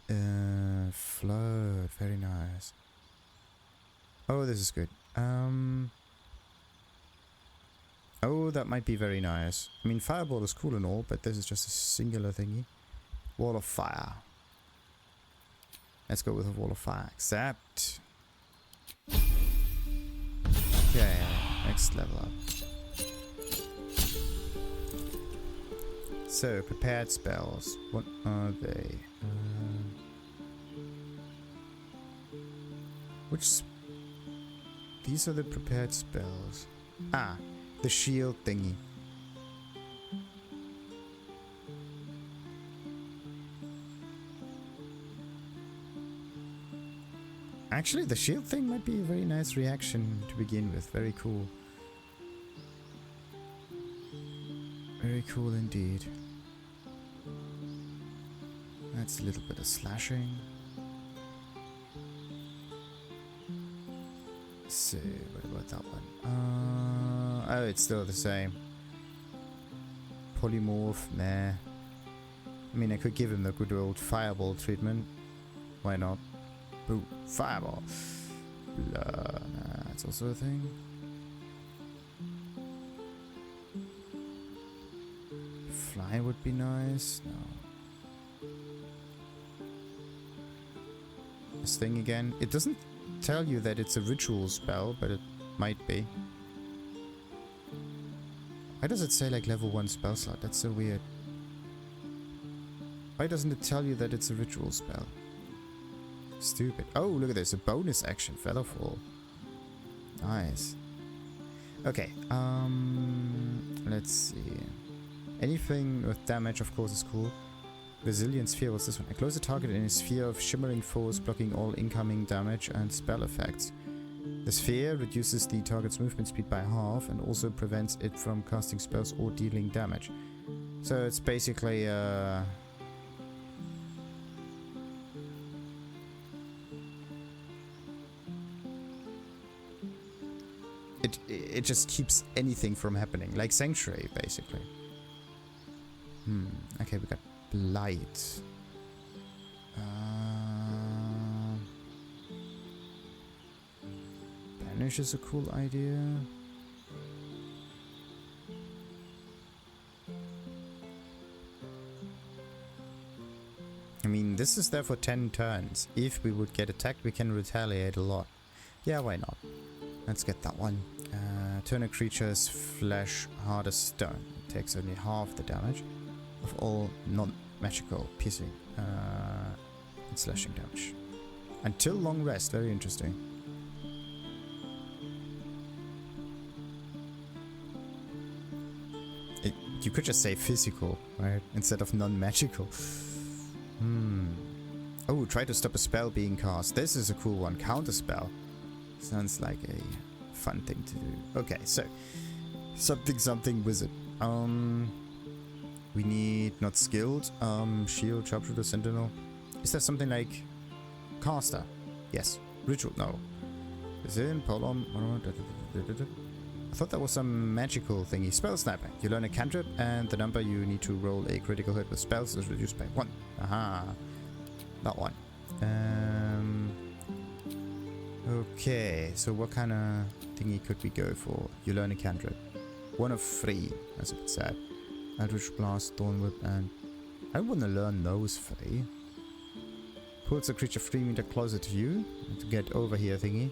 Speaker 1: float. Very nice. Oh, this is good. Oh, that might be very nice. I mean, Fireball is cool and all, but this is just a singular thingy. Wall of Fire. Let's go with a Wall of Fire. Accept. Okay, next level up. So, prepared spells. What are they? These are the prepared spells. Ah, the shield thingy. Actually, the shield thing might be a very nice reaction to begin with. Very cool. Very cool indeed. That's a little bit of slashing. So, what about that one? Oh, it's still the same. Polymorph, nah. I mean, I could give him the good old Fireball treatment. Why not? Boom, Fireball. Blah, nah, that's also a thing. Fly would be nice. No. This thing again. It doesn't tell you that it's a ritual spell, but it might be. Why does it say like level 1 spell slot? That's so weird. Why doesn't it tell you that it's a ritual spell? Stupid. Oh, look at this. A bonus action. Featherfall. Nice. Okay. Let's see. Anything with damage, of course, is cool. Resilient Sphere, what's this one? Enclose a target in a sphere of shimmering force, blocking all incoming damage and spell effects. The sphere reduces the target's movement speed by half and also prevents it from casting spells or dealing damage. So it's basically it just keeps anything from happening, like Sanctuary, basically. Okay, we got Blight. Banish is a cool idea. I mean, this is there for 10 turns. If we would get attacked, we can retaliate a lot. Yeah, why not? Let's get that one. Turn a creature's flesh hard as stone. It takes only half the damage of all non-magical piercing and slashing damage. Until long rest. Very interesting. You could just say physical, right? Instead of non-magical. Oh, try to stop a spell being cast. This is a cool one. Counter spell. Sounds like a fun thing to do. Okay, so something wizard. We need not skilled. Shield, sharpshooter, sentinel. Is there something like Caster. Yes. Ritual. No. Is in Polom. I thought that was some magical thingy. Spell Sniper. You learn a cantrip, and the number you need to roll a critical hit with spells is reduced by 1. Aha. That one. Okay, so what kind of thingy could we go for? You learn a cantrip. 1 of 3, as it said. Eldritch Blast, Thorn Whip, and I want to learn those 3. Pulls a creature 3 meters closer to you to get over here thingy.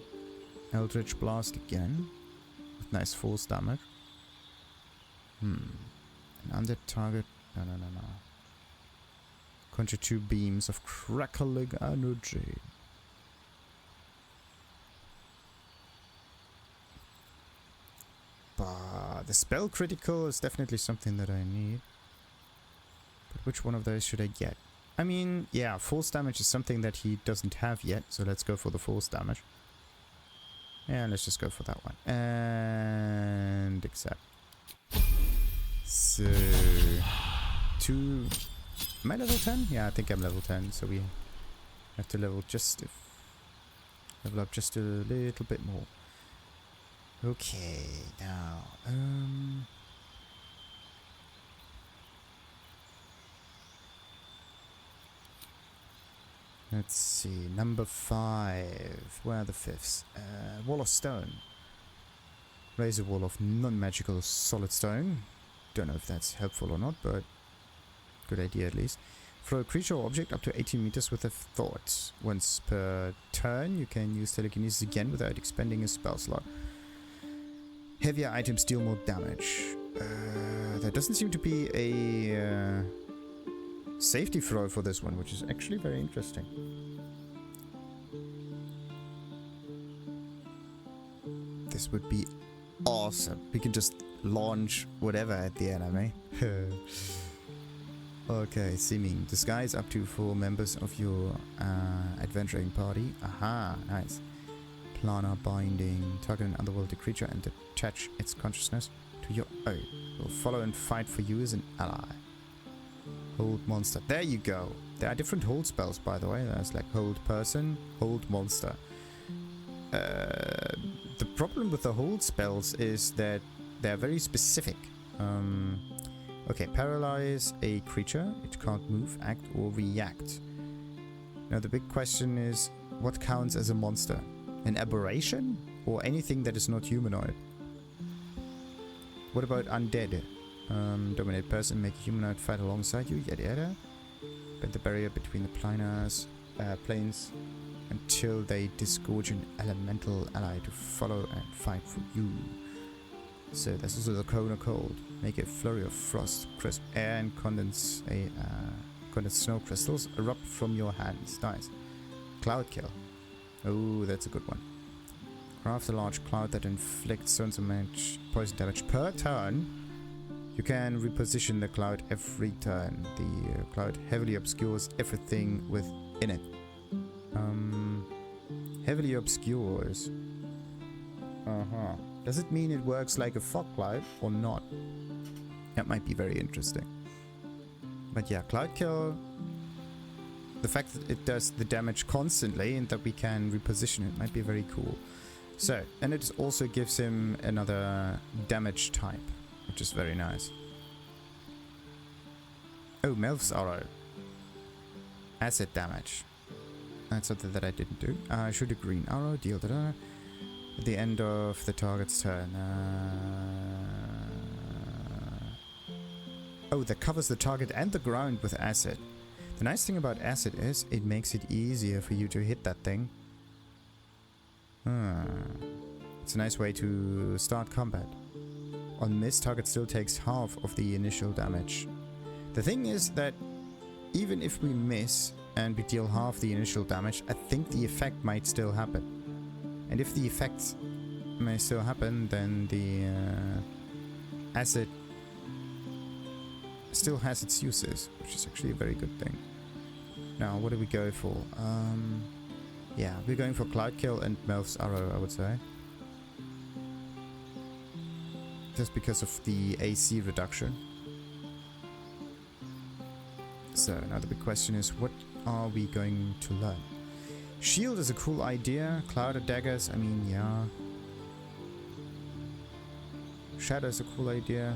Speaker 1: Eldritch Blast again. With nice force damage. And undead target. No. Conjure 2 beams of crackling energy. But the spell critical is definitely something that I need. But which one of those should I get? I mean, yeah, force damage is something that he doesn't have yet, so let's go for the force damage. Yeah, let's just go for that one. And accept. So, 2... Am I level 10? Yeah, I think I'm level 10, so we have to level up just a little bit more. Okay, now, let's see, number 5. Where are the 5ths? Wall of Stone. Raise a wall of non-magical solid stone. Don't know if that's helpful or not, but good idea at least. Throw a creature or object up to 18 meters with a thought. Once per turn, you can use telekinesis again without expending a spell slot. Heavier items deal more damage. There doesn't seem to be a safety throw for this one, which is actually very interesting. This would be awesome. We can just launch whatever at the enemy. Okay, seeming. Disguise up to 4 members of your adventuring party. Aha, nice. Planar binding. Target an otherworldly creature and attach its consciousness to your own. Will follow and fight for you as an ally. Hold monster. There you go. There are different hold spells, by the way. There's like hold person, hold monster. The problem with the hold spells is that they're very specific. Okay, paralyze a creature. It can't move, act, or react. Now the big question is, what counts as a monster? An aberration? Or anything that is not humanoid? What about undead? Dominate person, make a humanoid fight alongside you, yada yada. Bend the barrier between the planes until they disgorge an elemental ally to follow and fight for you. So this is the cone of cold. Make a flurry of frost, crisp air, and condensed snow crystals erupt from your hands. Nice. Cloud kill. Oh, that's a good one. Craft a large cloud that inflicts so much poison damage per turn. You can reposition the cloud every turn. The cloud heavily obscures everything within it. Heavily obscures. Does it mean it works like a fog cloud or not? That might be very interesting. But yeah, cloud kill. The fact that it does the damage constantly and that we can reposition it might be very cool. So, and it also gives him another damage type, which is very nice. Oh, Melf's arrow. Acid damage. That's something that I didn't do. Shoot a green arrow, deal at the end of the target's turn. Oh, that covers the target and the ground with acid. The nice thing about acid is it makes it easier for you to hit that thing. It's a nice way to start combat. On miss, target still takes half of the initial damage. The thing is that even if we miss and we deal half the initial damage, I think the effect might still happen. And if the effect may still happen, then the acid still has its uses, which is actually a very good thing. Now, what do we go for? Yeah, we're going for Cloud Kill and Melf's Arrow, I would say. Just because of the AC reduction. So, now the big question is, what are we going to learn? Shield is a cool idea. Clouded daggers, I mean, yeah. Shadow is a cool idea.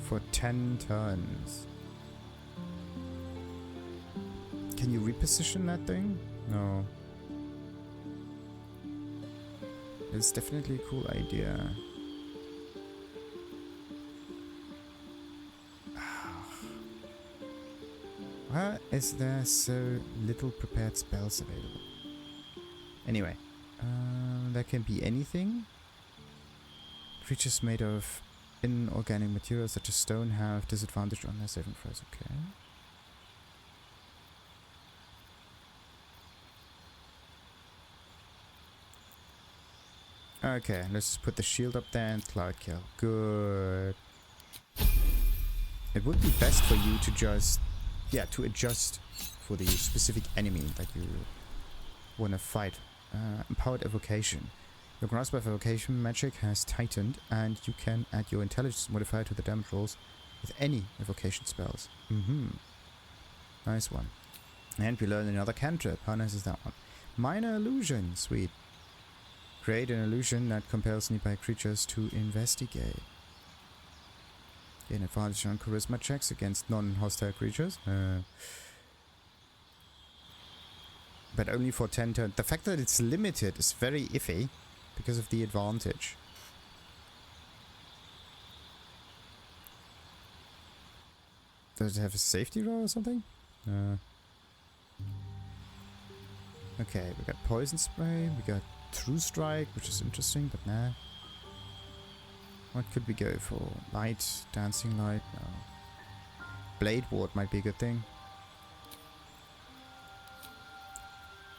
Speaker 1: For 10 turns. Can you reposition that thing? No. It's definitely a cool idea. Why is there so little prepared spells available? Anyway, there can be anything. Creatures made of inorganic materials such as stone have disadvantage on their saving throws. Okay. Okay, let's just put the shield up there and cloud kill. Good. It would be best for you to just, to adjust for the specific enemy that you want to fight. Empowered evocation. Your grasp of evocation magic has tightened, and you can add your intelligence modifier to the damage rolls with any evocation spells. Nice one. And we learn another cantrip. How nice is that one? Minor illusion. Sweet. Create an illusion that compels nearby creatures to investigate. Gain advantage on charisma checks against non-hostile creatures. But only for 10 turns. The fact that it's limited is very iffy because of the advantage. Does it have a safety roll or something? Okay, we got poison spray, we got true strike, which is interesting, but nah. What could we go for? Light, dancing light, no. Blade ward might be a good thing.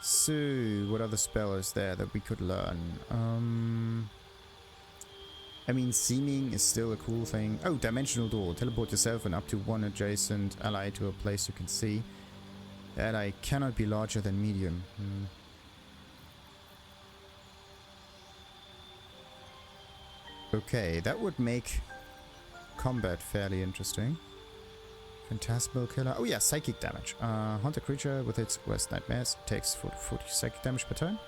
Speaker 1: So, what other spell is there that we could learn? I mean, seeming is still a cool thing. Oh, dimensional door. Teleport yourself and up to one adjacent ally to a place you can see. The ally cannot be larger than medium. Okay, that would make combat fairly interesting. Phantasmal killer. Oh yeah, psychic damage. Haunt a creature with its worst nightmares. Takes 40 psychic damage per turn.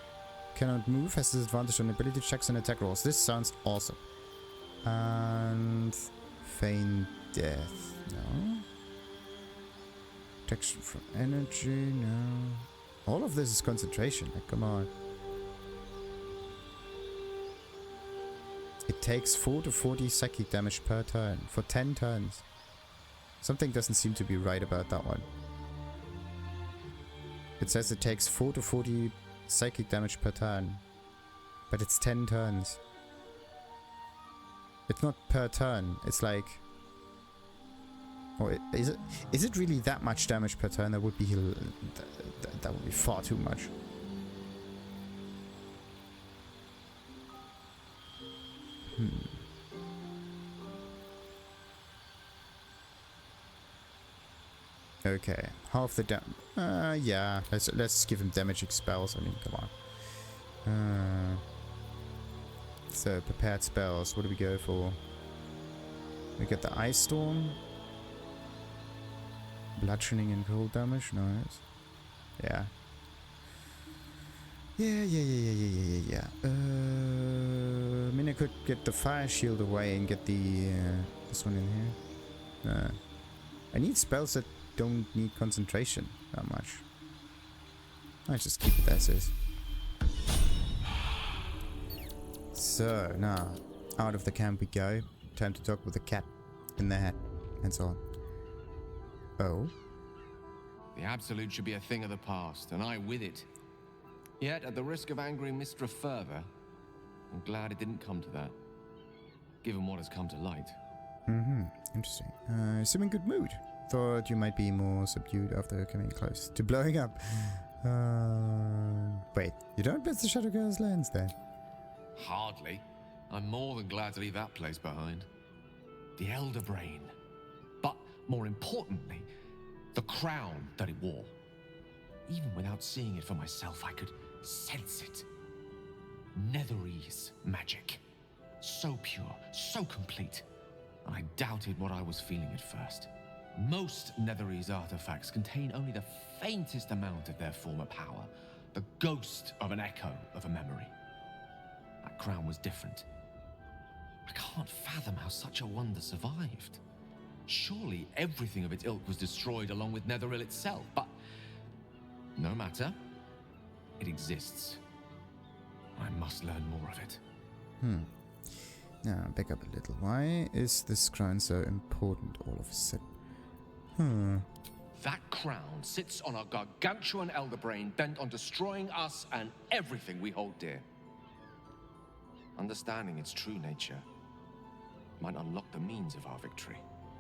Speaker 1: Cannot move. Has disadvantage on ability checks and attack rolls. This sounds awesome. And feign death. No. Protection from energy. No. All of this is concentration. Like, come on. It takes 4 to 40 psychic damage per turn for 10 turns. Something doesn't seem to be right about that one. It says it takes 4 to 40 psychic damage per turn. But it's 10 turns. It's not per turn. It's like... Or is it really that much damage per turn? That would be... That would be far too much. Okay, half the yeah, let's give him damaging spells. I mean, come on. So prepared spells. What do we go for? We get the Ice Storm, bludgeoning and cold damage. Nice. Yeah. Yeah. I mean, I could get the fire shield away and get the this one in here. I need spells that don't need concentration that much. I just keep it as is. So now, out of the camp we go. Time to talk with the cat in the hat and so on. Oh.
Speaker 13: The Absolute should be a thing of the past, and I with it. Yet, at the risk of angering Mistra further, I'm glad it didn't come to that. Given what has come to light.
Speaker 1: Interesting. Seem in good mood. Thought you might be more subdued after coming close to blowing up. Wait, you don't miss the Shadow Girl's lands then?
Speaker 13: Hardly. I'm more than glad to leave that place behind. The Elder Brain. But, more importantly, the crown that it wore. Even without seeing it for myself, I could sense it. Netherese magic. So pure, so complete. And I doubted what I was feeling at first. Most Netherese artifacts contain only the faintest amount of their former power, the ghost of an echo of a memory. That crown was different. I can't fathom how such a wonder survived. Surely everything of its ilk was destroyed along with Netheril itself, but no matter. It exists. I must learn more of it.
Speaker 1: Now, back up a little. Why is this crown so important all of a sudden?
Speaker 13: That crown sits on a gargantuan elder brain bent on destroying us and everything we hold dear. Understanding its true nature might unlock the means of our victory.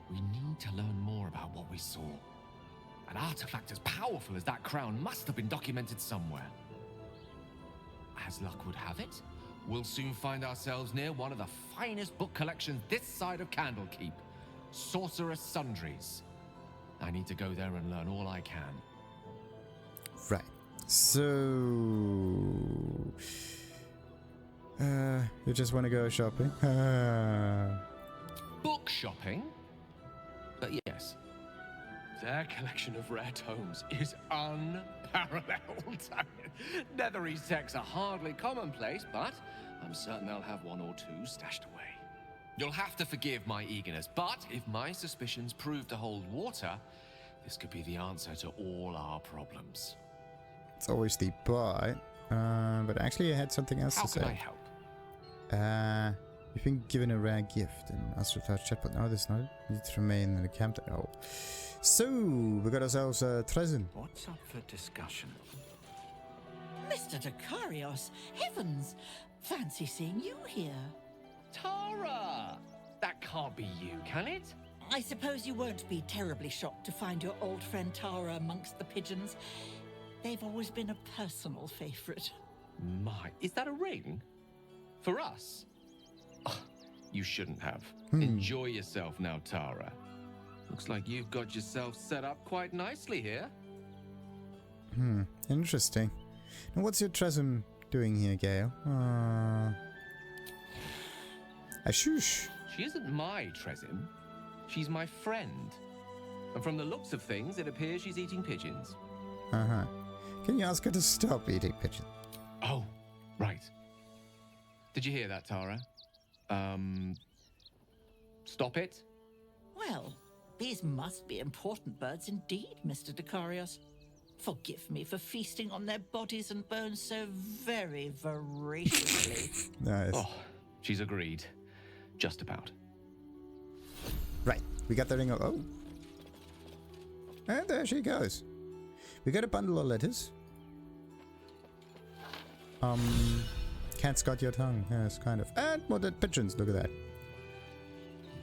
Speaker 13: We need to learn more about what we saw. An artifact as powerful as that crown must have been documented somewhere. As luck would have it, we'll soon find ourselves near one of the finest book collections this side of Candlekeep, Sorcerous Sundries. I need to go there and learn all I can.
Speaker 1: Right. So... you just want to go shopping?
Speaker 13: Book shopping? But yes. Their collection of rare tomes is unparalleled. Netherese texts are hardly commonplace, but I'm certain they'll have one or two stashed away. You'll have to forgive my eagerness, but if my suspicions prove to hold water, this could be the answer to all our problems.
Speaker 1: It's always the but. But actually I had something else to say.
Speaker 13: How can I help?
Speaker 1: You've been given a rare gift, an Astrotar chatbot. No, this is not it. You need to remain in the camp. Oh. So, we got ourselves a Tressym.
Speaker 3: What's up for discussion?
Speaker 14: Mr. Dekarios, heavens! Fancy seeing you here.
Speaker 13: Tara! That can't be you, can it?
Speaker 14: I suppose you won't be terribly shocked to find your old friend Tara amongst the pigeons. They've always been a personal favorite.
Speaker 13: My, is that a ring? For us? Oh, you shouldn't have. Enjoy yourself now, Tara. Looks like you've got yourself set up quite nicely here.
Speaker 1: Interesting. Now what's your Tressym doing here, Gale? Shush.
Speaker 13: She isn't my Tressym. She's my friend. And from the looks of things, it appears she's eating pigeons.
Speaker 1: Can you ask her to stop eating pigeons?
Speaker 13: Oh, right. Did you hear that, Tara? Stop it?
Speaker 14: Well, these must be important birds indeed, Mr. Dekarios. Forgive me for feasting on their bodies and bones so very voraciously.
Speaker 1: Nice.
Speaker 13: Oh, she's agreed. Just about.
Speaker 1: Right, we got the ring of... Oh. And there she goes. We got a bundle of letters. Cat's got your tongue. Yes, kind of. And more dead pigeons, look at that.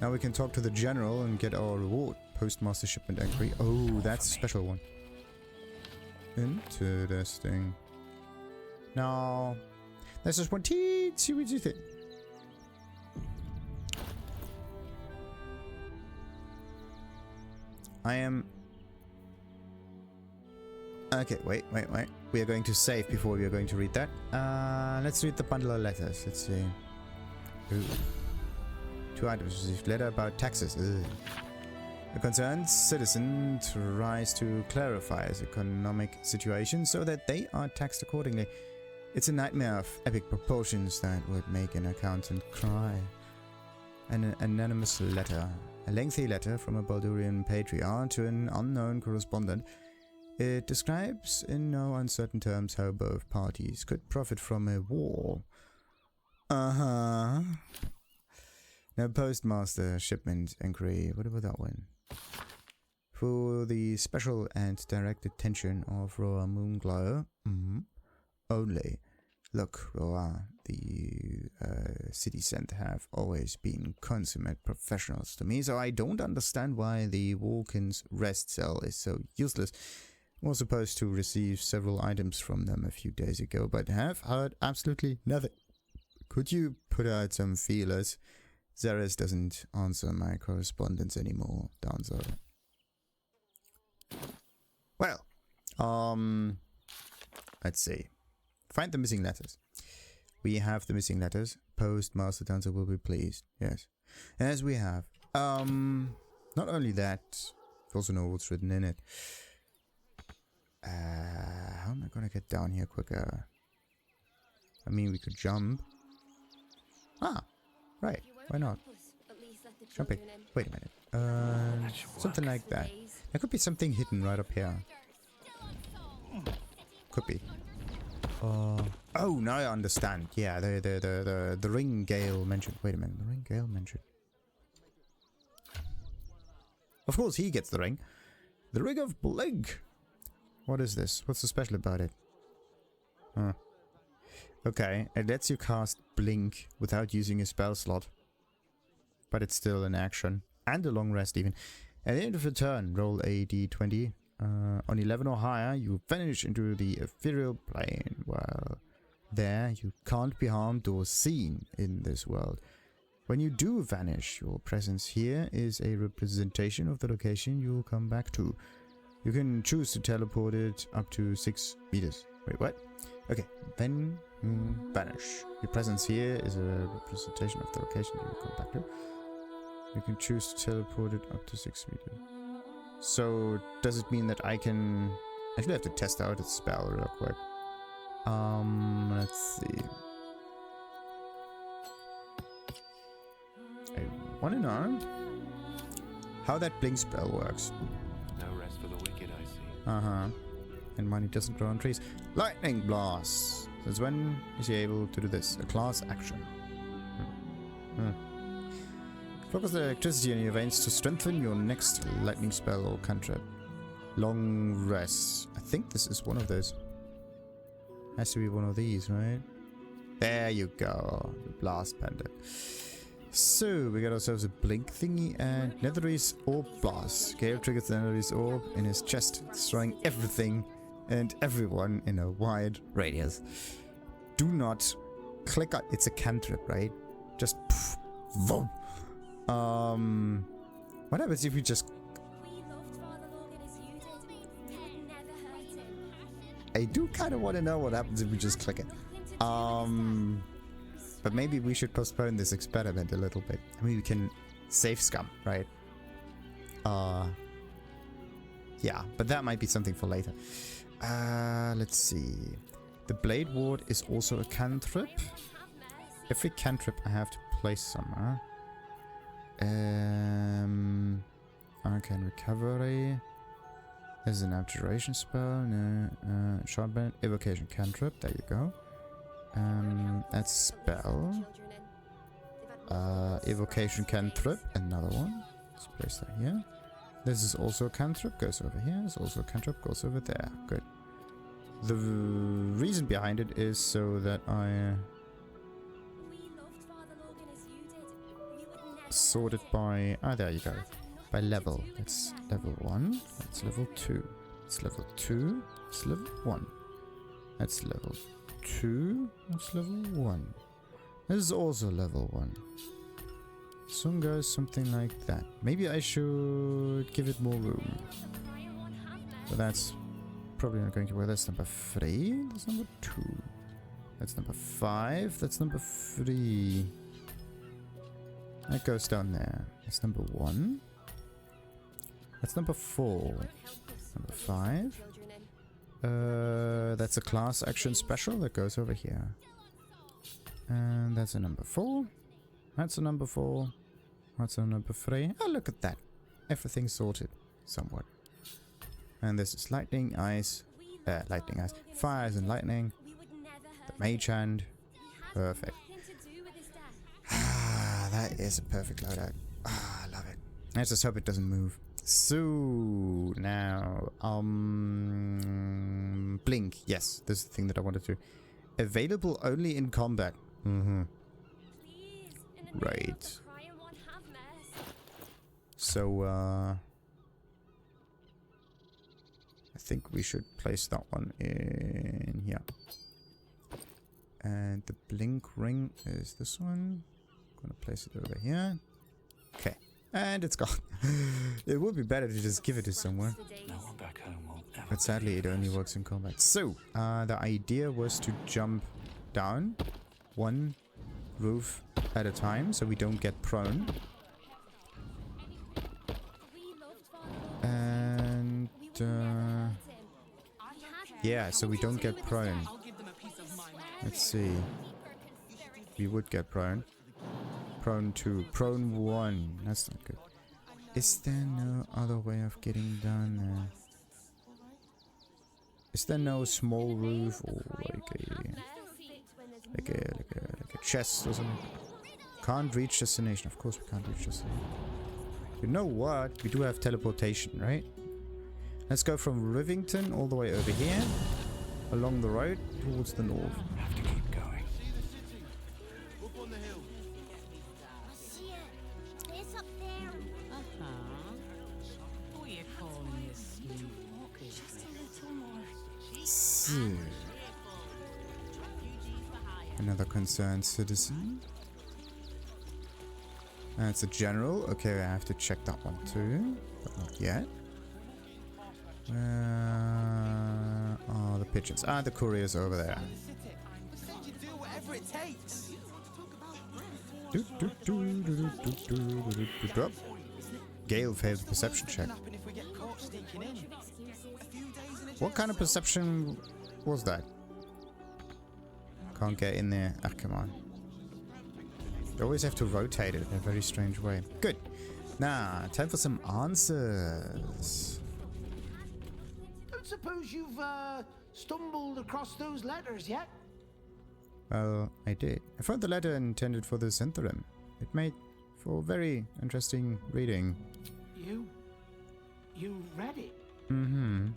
Speaker 1: Now we can talk to the general and get our reward. Postmaster Shipment Enquiry. Oh, that's a special one. Interesting. Now, there's just one teensy weensy thing. I am... Okay, wait. We are going to save before we are going to read that. Let's read the bundle of letters. Let's see. Ooh. 2 items received. Letter about taxes. Ugh. A concerned citizen tries to clarify his economic situation so that they are taxed accordingly. It's a nightmare of epic proportions that would make an accountant cry. An anonymous letter. A lengthy letter from a Baldurian patriarch to an unknown correspondent. It describes in no uncertain terms how both parties could profit from a war. Now, Postmaster Shipment Enquiry. What about that one? For the special and direct attention of Roa Moonglow. Only. Look, Roa, the city sent have always been consummate professionals to me, so I don't understand why the Walken's rest cell is so useless. Was supposed to receive several items from them a few days ago, but have heard absolutely nothing. Could you put out some feelers? Zeres doesn't answer my correspondence anymore, Danzo. Well, let's see. Find the missing letters. We have the missing letters. Postmaster Danzo will be pleased. Yes. As we have. Not only that, Also know what's written in it. How am I gonna get down here quicker? I mean, we could jump. Ah, right. Why not? Jumping. Wait a minute. Something like that. There could be something hidden right up here. Could be. Oh, now I understand. Yeah, the ring Gale mentioned. Wait a minute, the ring Gale mentioned. Of course, he gets the ring. The ring of Blink. What is this? What's so special about it? Huh. Okay, it lets you cast Blink without using a spell slot. But it's still an action. And a long rest even. At the end of your turn, roll a d20. On 11 or higher, you vanish into the ethereal plane. Well, there you can't be harmed or seen in this world. When you do vanish, your presence here is a representation of the location you'll come back to. You can choose to teleport it up to 6 meters. Wait, what? Okay, then you vanish. Your presence here is a representation of the location you'll come back to. You can choose to teleport it up to 6 meters. So, does it mean that I can... Actually, I have to test out its spell real quick. Let's see. I want to know how that blink spell works.
Speaker 6: No rest for the wicked, I see.
Speaker 1: Uh-huh. And money doesn't grow on trees. Lightning Blast! Since when is he able to do this? A class action. Focus the electricity in your veins to strengthen your next lightning spell or cantrip. Long rest. I think this is one of those. Has to be one of these, right? There you go. The blast pendant. So, we got ourselves a blink thingy and Netherese Orb Blast. Gale triggers the Netherese Orb in his chest, destroying everything and everyone in a wide radius. Do not click on... It's a cantrip, right? Just... Poof, boom. What happens if you just... I do kind of want to know what happens if we just click it. But maybe we should postpone this experiment a little bit. I mean, we can save scum, right? Yeah, but that might be something for later. Let's see. The Blade Ward is also a cantrip. Every cantrip I have to place somewhere. Arcane Recovery. There's an abjuration spell. No. Shortband. Evocation cantrip. There you go. That's spell. Evocation cantrip. Another one. Let's place that here. This is also a cantrip. Goes over here. It's also a cantrip. Goes over there. Good. The reason behind it is so that I sort it by... Ah, there you go. By level. That's level 1. That's level 2. It's level 2. It's level 1. That's level 2. That's level 1. This is also level 1. Some goes something like that. Maybe I should give it more room. But that's probably not going to work. That's number 3. That's number 2. That's number 5. That's number 3. That goes down there. That's number 1. That's number 4. Number 5. That's a class action special that goes over here. And that's a number 4. That's a number 4. That's a number 3. Oh, look at that. Everything's sorted somewhat. And this is lightning, ice, fires and lightning. The mage hand. Perfect. Ah, that is a perfect loadout. Ah, I love it. I just hope it doesn't move. So now, blink. Yes, this is the thing that I wanted to. Available only in combat. Right. So, I think we should place that one in here. And the blink ring is this one. I'm gonna place it over here. Okay. And it's gone. It would be better to just give it to someone.
Speaker 11: No one back home will ever.
Speaker 1: But sadly, it only works in combat. So, the idea was to jump down one roof at a time so we don't get prone. Yeah, so we don't get prone. Let's see. We would get prone. Prone 2. Prone 1. That's not good. Is there no other way of getting down there? Is there no small roof or like a chest or something? Can't reach destination. Of course we can't reach destination. You know what? We do have teleportation, right? Let's go from Rivington all the way over here, along the road towards the north.
Speaker 11: Have to keep going.
Speaker 4: It's up there.
Speaker 12: What are you calling this sleepwalk?
Speaker 4: Just a little more.
Speaker 1: So, another concerned citizen. That's a general. Okay, I have to check that one too, but not yet. Where are the pigeons? Ah, the courier's over there. Gale failed the perception check. What kind of perception was that? Can't get in there. Ah, come on. You always have to rotate it in a very strange way. Good. Now, time for some answers.
Speaker 15: Don't suppose you've stumbled across those letters yet?
Speaker 1: Well, I did. I found the letter intended for the Syntherim. It made for very interesting reading.
Speaker 15: You read it?
Speaker 1: Mm-hmm.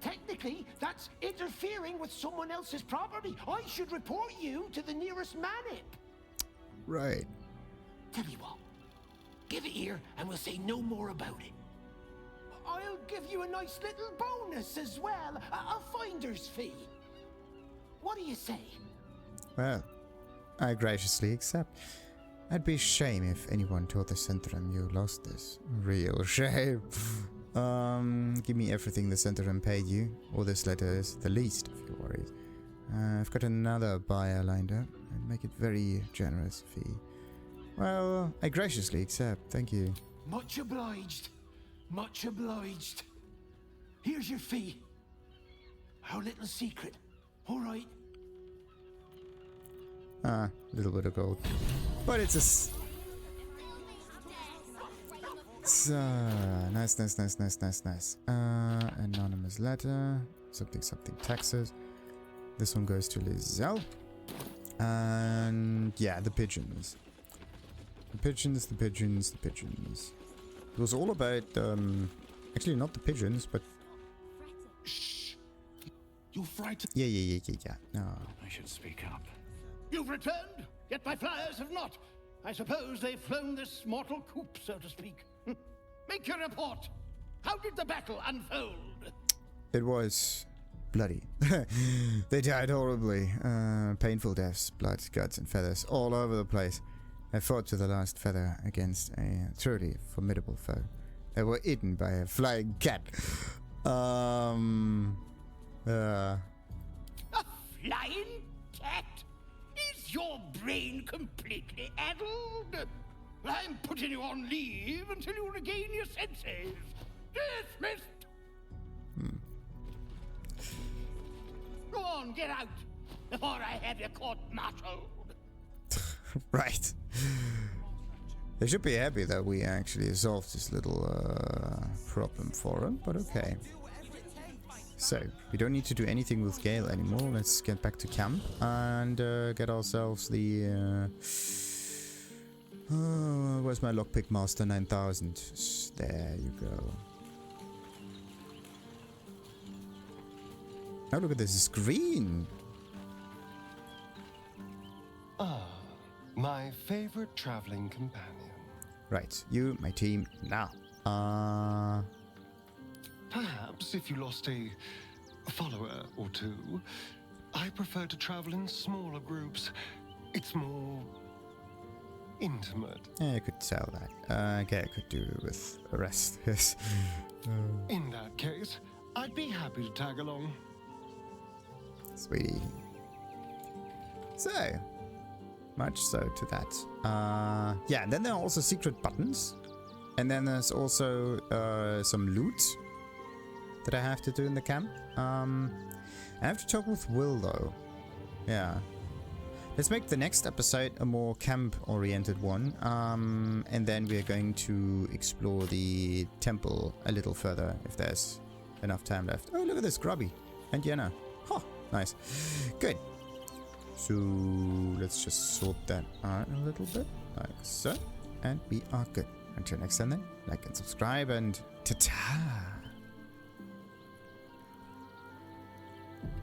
Speaker 15: Technically, that's interfering with someone else's property. I should report you to the nearest manip.
Speaker 1: Right.
Speaker 15: Tell you what, give it here and we'll say no more about it. I'll give you a nice little bonus as well, a finder's fee. What do you say?
Speaker 1: Well, I graciously accept. I'd be a shame if anyone told the Syntherim you lost this. Real shame. Give me everything the Syntherim paid you, or this letter is the least of your worries. I've got another buyer lined up. I'd make it very generous fee. Well, I graciously accept. Thank you.
Speaker 15: Much obliged. Much obliged. Here's your fee. Our little secret. All right.
Speaker 1: Ah, a little bit of gold. But it's a... So, nice. Anonymous letter. Something taxes. This one goes to Lizelle. And yeah, the pigeons. The pigeons. It was all about, actually not the pigeons, but...
Speaker 11: Shh! You frightened...
Speaker 1: Yeah. No.
Speaker 11: I should speak up.
Speaker 2: You've returned, yet my flyers have not. I suppose they've flown this mortal coop, so to speak. Make your report. How did the battle unfold?
Speaker 1: It was bloody. They died horribly. Painful deaths, blood, guts, and feathers all over the place. I fought to the last feather against a truly formidable foe. They were eaten by a flying cat.
Speaker 2: A flying cat? Is your brain completely addled? I'm putting you on leave until you regain your senses. Dismissed! Go on, get out, before I have you court-martialed.
Speaker 1: Right. They should be happy that we actually solved this little problem for them, but okay. So, we don't need to do anything with Gale anymore. Let's get back to camp and get ourselves the... where's my lockpick master 9000? There you go. Oh, look at this screen.
Speaker 16: Ah, my favorite traveling companion.
Speaker 1: Right, you, my team, now.
Speaker 16: Perhaps if you lost a follower or two, I prefer to travel in smaller groups. It's more intimate.
Speaker 1: Yeah, I could tell that. Okay, I could do with the rest. Yes.
Speaker 16: In that case, I'd be happy to tag along.
Speaker 1: Sweetie. So, much so to that. Yeah, and then there are also secret buttons. And then there's also some loot. that I have to do in the camp. I have to talk with Will though. Yeah. Let's make the next episode a more camp-oriented one. And then we're going to explore the temple a little further if there's enough time left. Oh, look at this, Grubby. And Yenna. Huh, nice. Good. So let's just sort that out a little bit, like so. And we are good. Until next time then, like and subscribe, and ta-ta!